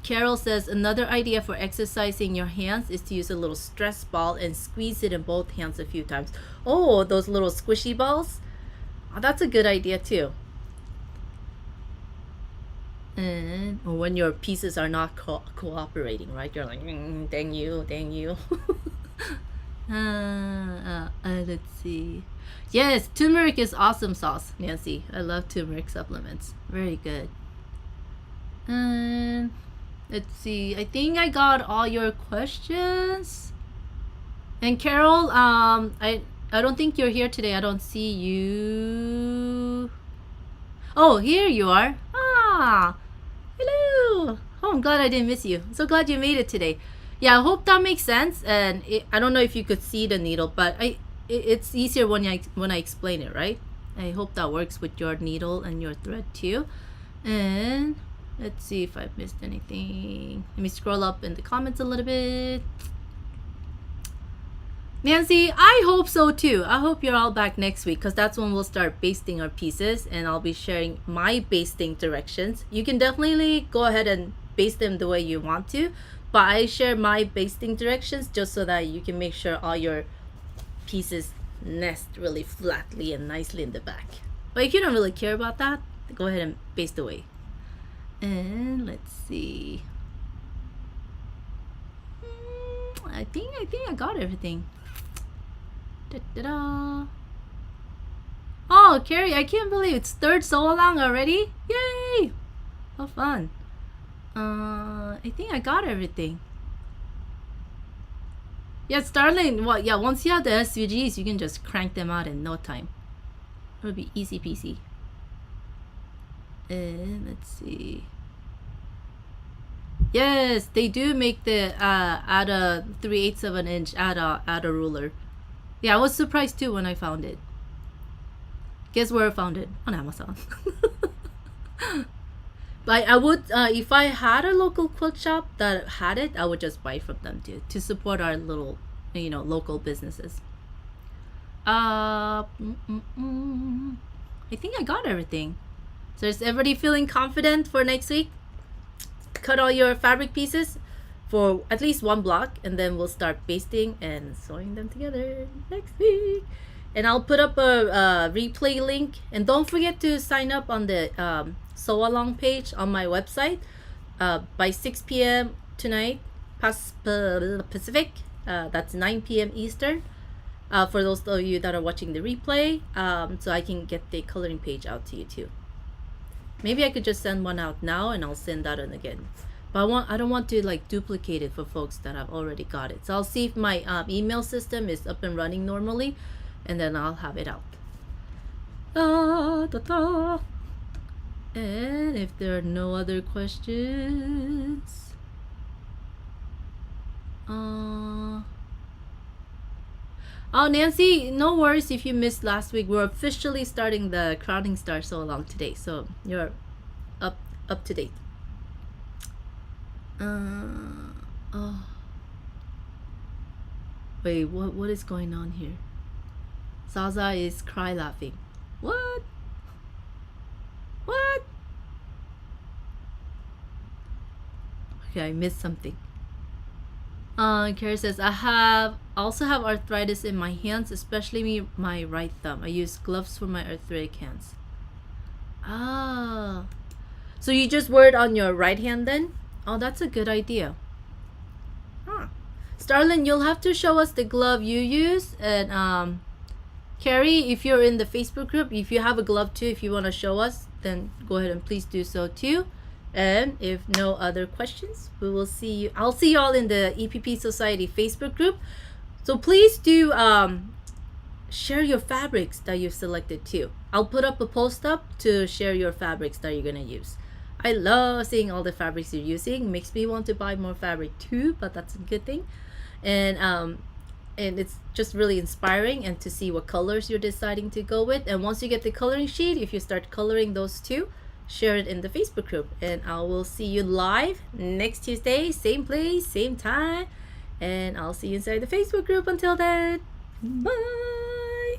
Carol says another idea for exercising your hands is to use a little stress ball and squeeze it in both hands a few times. Oh, those little squishy balls. Oh, that's a good idea too. And when your pieces are not cooperating, right? You're like, dang you. Let's see. Yes, turmeric is awesome sauce, Nancy. I love turmeric supplements. Very good. And let's see. I think I got all your questions. And Carol, I don't think you're here today. I don't see you. Oh, here you are. Ah, hello. Oh, I'm glad I didn't miss you. I'm so glad you made it today. Yeah, I hope that makes sense. And I don't know if you could see the needle, but it's easier when I explain it, right? I hope that works with your needle and your thread too. And let's see if I've missed anything. Let me scroll up in the comments a little bit. Nancy, I hope so too. I hope you're all back next week, because that's when we'll start basting our pieces, and I'll be sharing my basting directions. You can definitely go ahead and baste them the way you want to, but I share my basting directions just so that you can make sure all your pieces nest really flatly and nicely in the back. But if you don't really care about that, go ahead and baste away. And let's see. I think I got everything. Da-da-da. Oh, Carrie, I can't believe it's third Sewalong already. Yay! How fun. I think I got everything. Yeah, Starling, well, yeah, once you have the SVGs, you can just crank them out in no time. It'll be easy peasy. And let's see. Yes, they do make the add a 3/8 of an inch add a ruler. Yeah, I was surprised too when I found it. Guess where I found it? On Amazon. But I would, if I had a local quilt shop that had it, I would just buy from them too, to support our little, local businesses. I think I got everything. So is everybody feeling confident for next week? Cut all your fabric pieces for at least one block, and then we'll start basting and sewing them together next week. And I'll put up a replay link, and don't forget to sign up on the Sewalong page on my website by 6 p.m. tonight Pacific. That's 9 p.m. Eastern, for those of you that are watching the replay, so I can get the coloring page out to you too. Maybe I could just send one out now, and I'll send that in again. But I don't want to like duplicate it for folks that have already got it. So I'll see if my email system is up and running normally, and then I'll have it out. Da, da, da. And if there are no other questions, oh, Nancy, no worries if you missed last week. We're officially starting the Crowning Star Sewalong today, so you're up to date. Oh, wait, what is going on here? Zaza is cry laughing. What? Okay, I missed something. Kara says, I also have arthritis in my hands, especially my right thumb. I use gloves for my arthritic hands. Ah, so you just wear it on your right hand then? Oh, that's a good idea. Huh. Starlin, you'll have to show us the glove you use. And Carrie, if you're in the Facebook group, if you have a glove too, if you want to show us, then go ahead and please do so too. And if no other questions, we will see you. I'll see you all in the EPP Society Facebook group. So please do share your fabrics that you've selected too. I'll put up a post up to share your fabrics that you're gonna use. I love seeing all the fabrics you're using. Makes me want to buy more fabric too, but that's a good thing. And it's just really inspiring, and to see what colors you're deciding to go with. And once you get the coloring sheet, if you start coloring those too, share it in the Facebook group. And I will see you live next Tuesday, same place, same time. And I'll see you inside the Facebook group. Until then, bye.